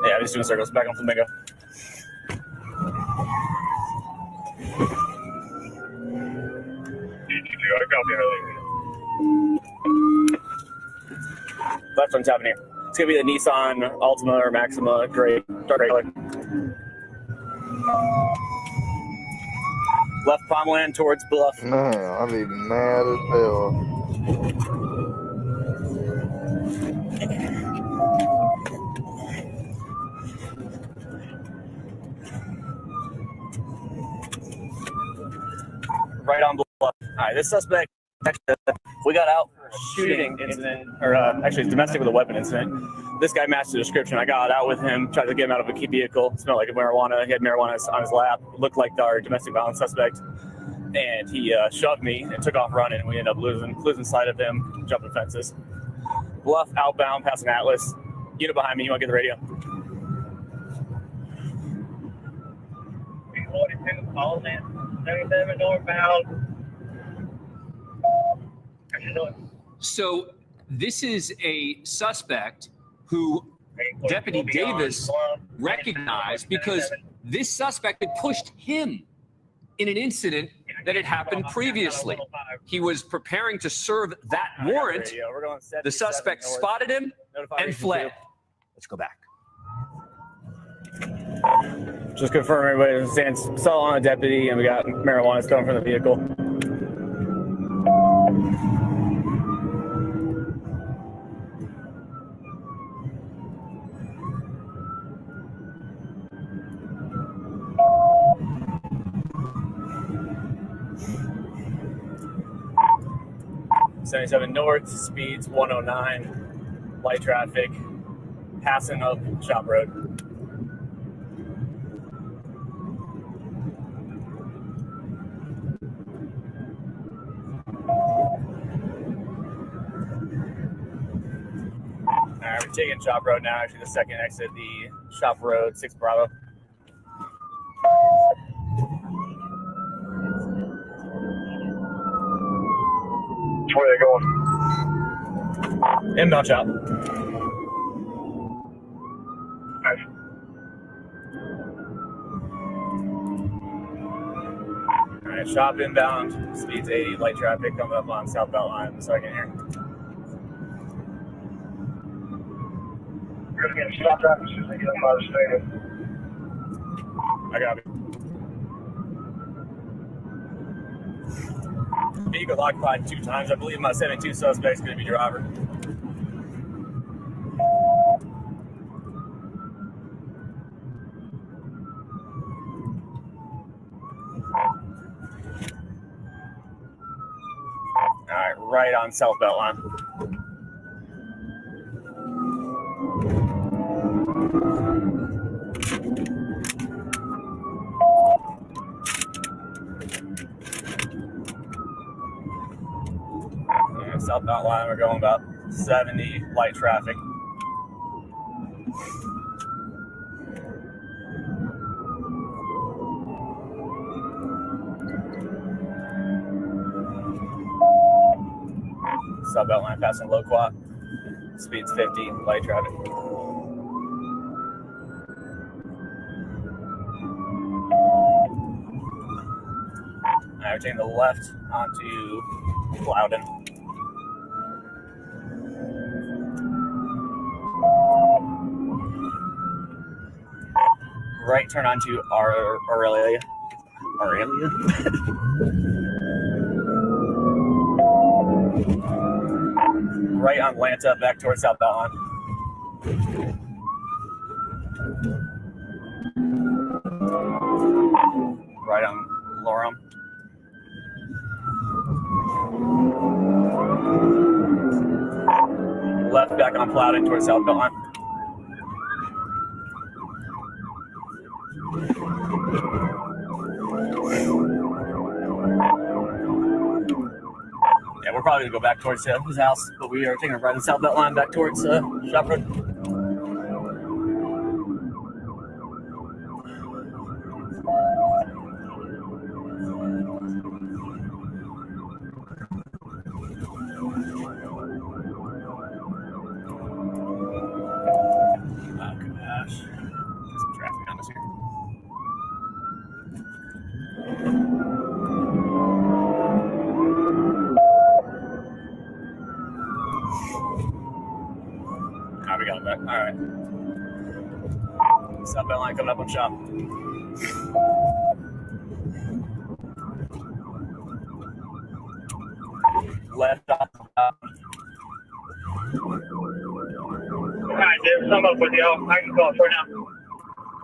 Yeah, I'm just doing circles back on Flamingo. Left on Tavernier. It's gonna be the Nissan Altima or Maxima gray, dark gray color. Left Palmland towards Bluff. Man, I'd be mad as hell. Right on Bluff. All right, this suspect, we got out shooting incident, or actually domestic with a weapon incident. This guy matched the description. I got out with him, tried to get him out of a key vehicle. Smelled like marijuana. He had marijuana on his lap. Looked like our domestic violence suspect. and he shoved me and took off running. We ended up losing sight of him, jumping fences. Bluff outbound, passing Atlas. Unit behind me. You want to get the radio? 42, call in. 77 northbound. So this is a suspect who Deputy Davis recognized because this suspect had pushed him in an incident that had happened previously. He was preparing to serve that warrant. The suspect spotted him and fled. Let's go back. Just confirm everybody stands saw on a deputy, and we got marijuana stolen from the vehicle. '77 north, speeds 109, light traffic, passing up Shop Road. Alright, we're taking Shop Road now, actually the second exit, the Shop Road, 6 Bravo. Where are they going? Inbound shop. Alright, shop inbound, speeds 80, light traffic coming up on southbound line, the second here. We're going to get stop traffic as soon as they get up by the stadium. I got it. Vehicle occupied 2 times. I believe my 72 suspect is going to be driver. All right, right on southbound line. Southbound line, we're going about 70, light traffic. Southbound line passing Loquat, speeds 50, light traffic. Now we're taking the left onto Plowden. Right turn onto Aurelia. Right on Lanta, back towards southbound line. Right on Lorem. Left back on Plowden towards southbound line. Yeah, we're probably gonna go back towards his house, but we are taking a right on southbound line back towards Shop Road. Oh gosh, some traffic on us here. We got him back. All right. Southbound line coming up on Shop. Left off. Alright, there's some up with y'all. I can call for now.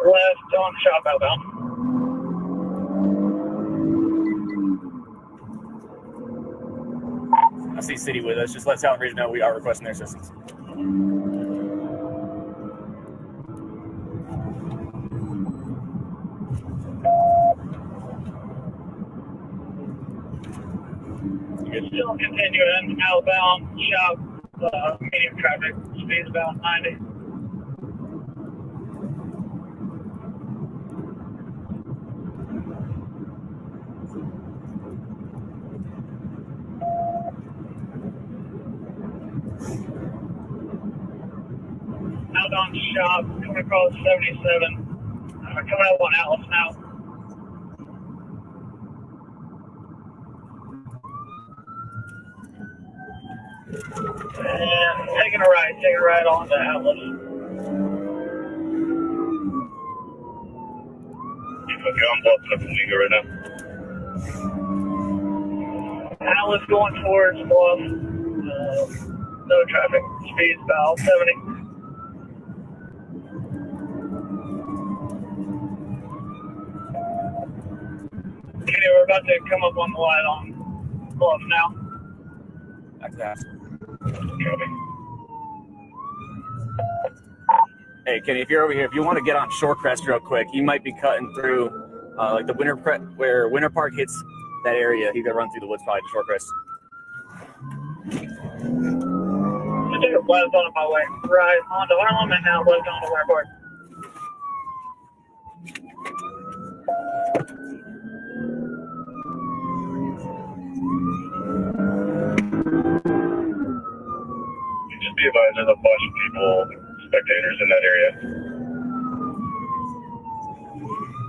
Left on Shop outbound. I see City with us. Just let South Region know we are requesting their assistance. It's still continuing outbound shop, medium traffic, speeds about 90. Outbound shop, coming across 77. Coming up on Atlas now. And taking a right on to Atlas. Okay, I'm busting up Flamingo right now. Atlas going towards Bluff. No traffic. Speed's about 70. Okay, we're about to come up on the light on Bluff now. Hey, Kenny, if you're over here, if you want to get on Shorecrest real quick, you might be cutting through like the where Winter Park hits that area. You got to run through the woods probably to Shorecrest. I'm taking left on my way right onto Harlem and now left onto Winter Park. Just be advised, there's a bunch of people, spectators in that area.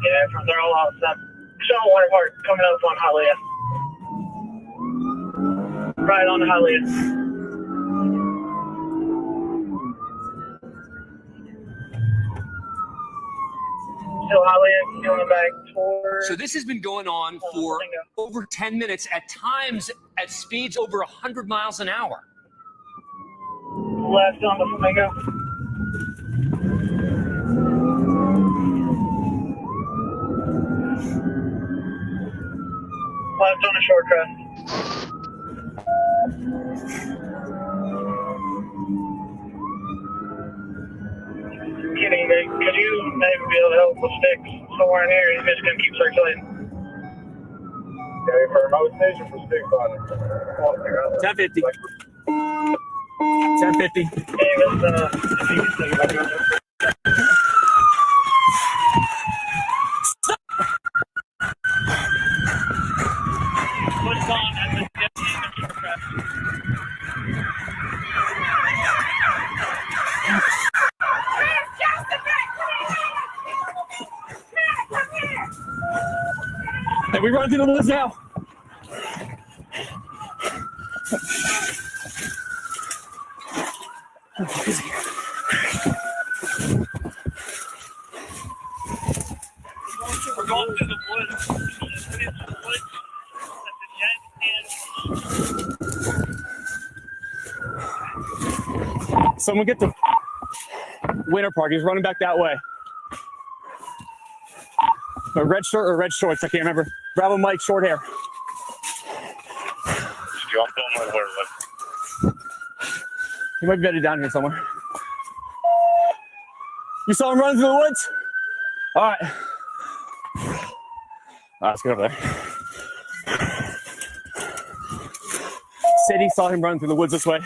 Yeah, from there all outside. Still on Winter Park, coming up on Hialeah. Right on Hialeah. Still Hialeah, going back towards. So this has been going on for over 10 minutes, at times at speeds over 100 miles an hour. Left on the Flamingo. Left on the Shorecrest. Kidding me. Could you maybe be able to help with sticks somewhere in here? He's just going to keep circulating. Okay, for remote station for stick body. 1050. 1050. Davis, if you can think about it. What's on at the Shorecrest? Hey, we run through the woods now. We're going through the woods. Someone get to Winter Park. He's running back that way. A red shirt or red shorts, I can't remember. Bravo Mike, short hair. He might be bedded down here somewhere. You saw him running through the woods? All right. All right, let's get over there. Said he saw him run through the woods this way.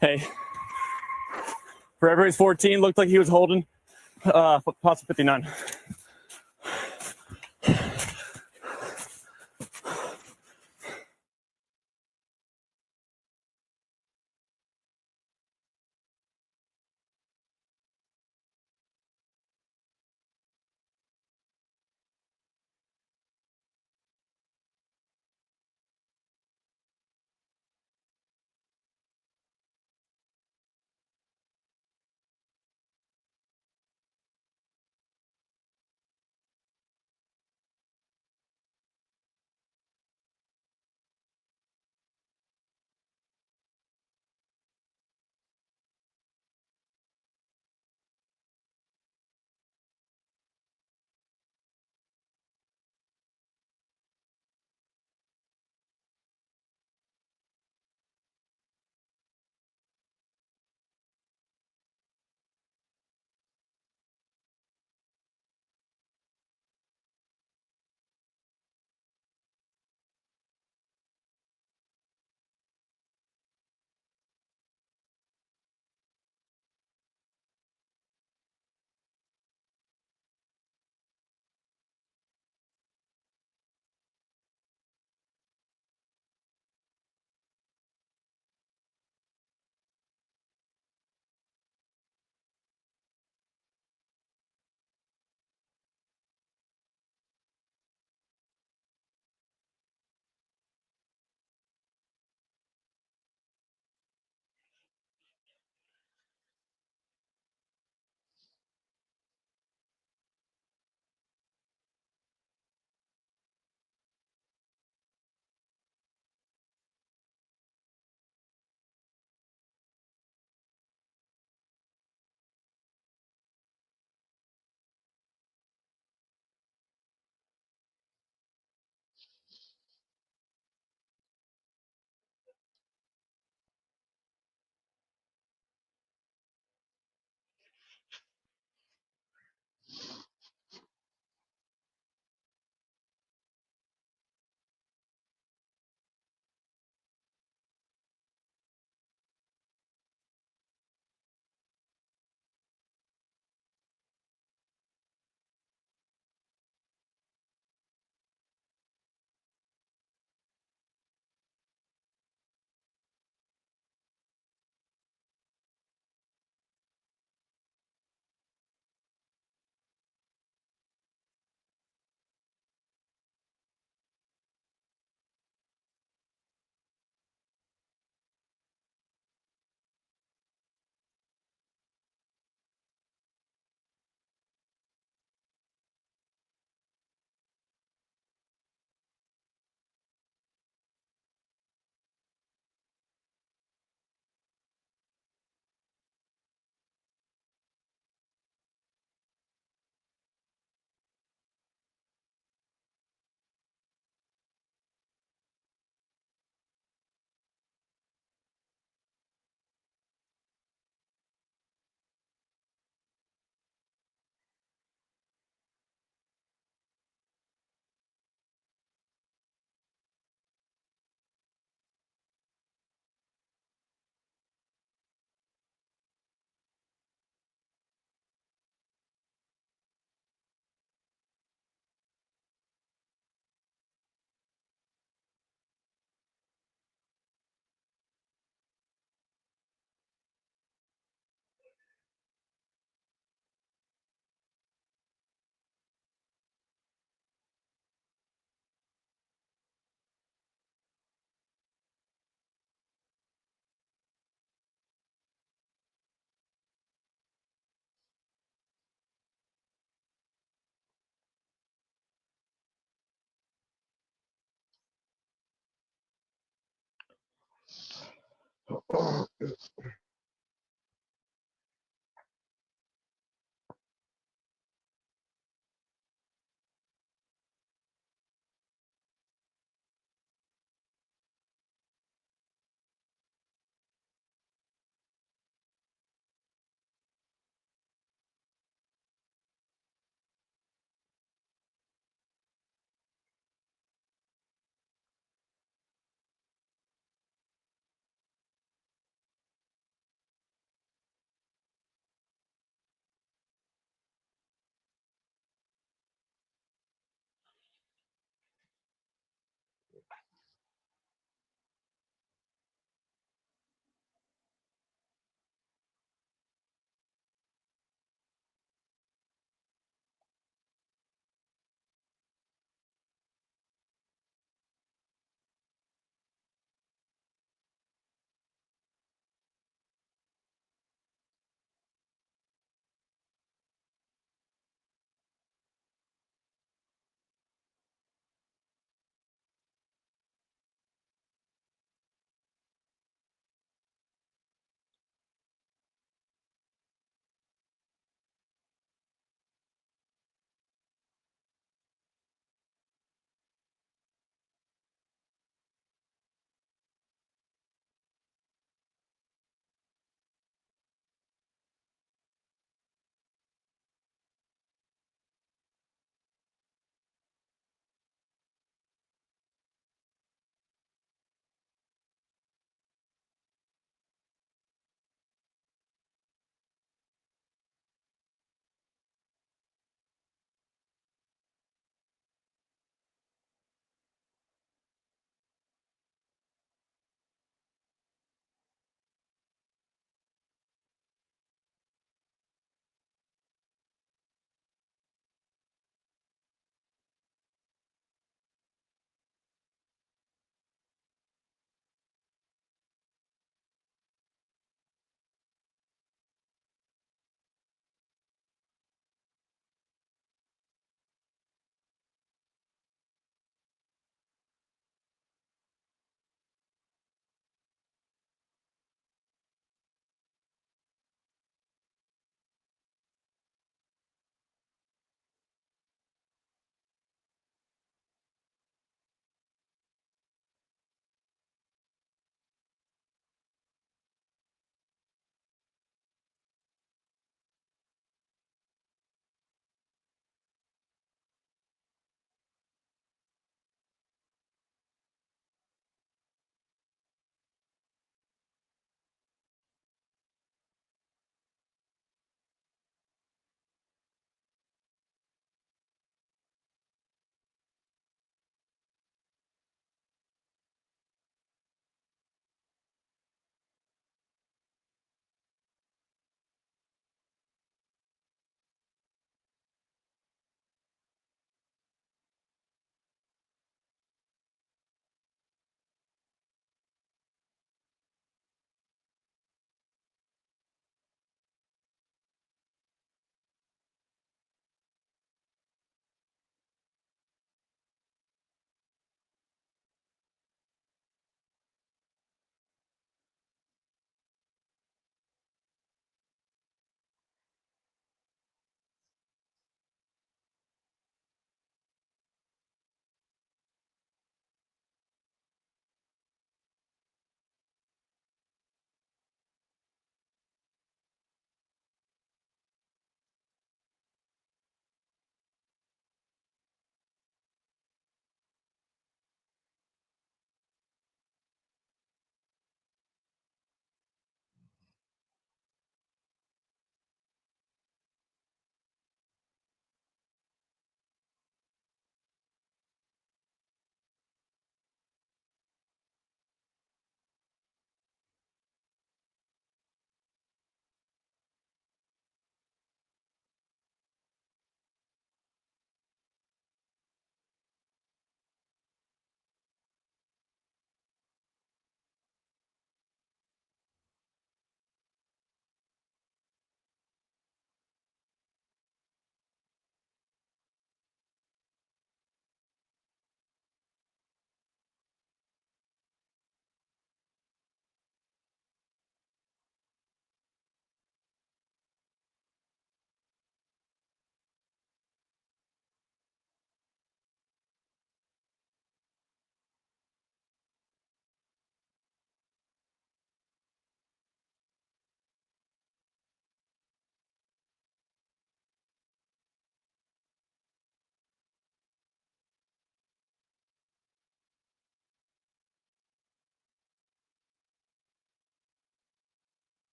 Hey, Forever is 14. Looked like he was holding Pasta 59.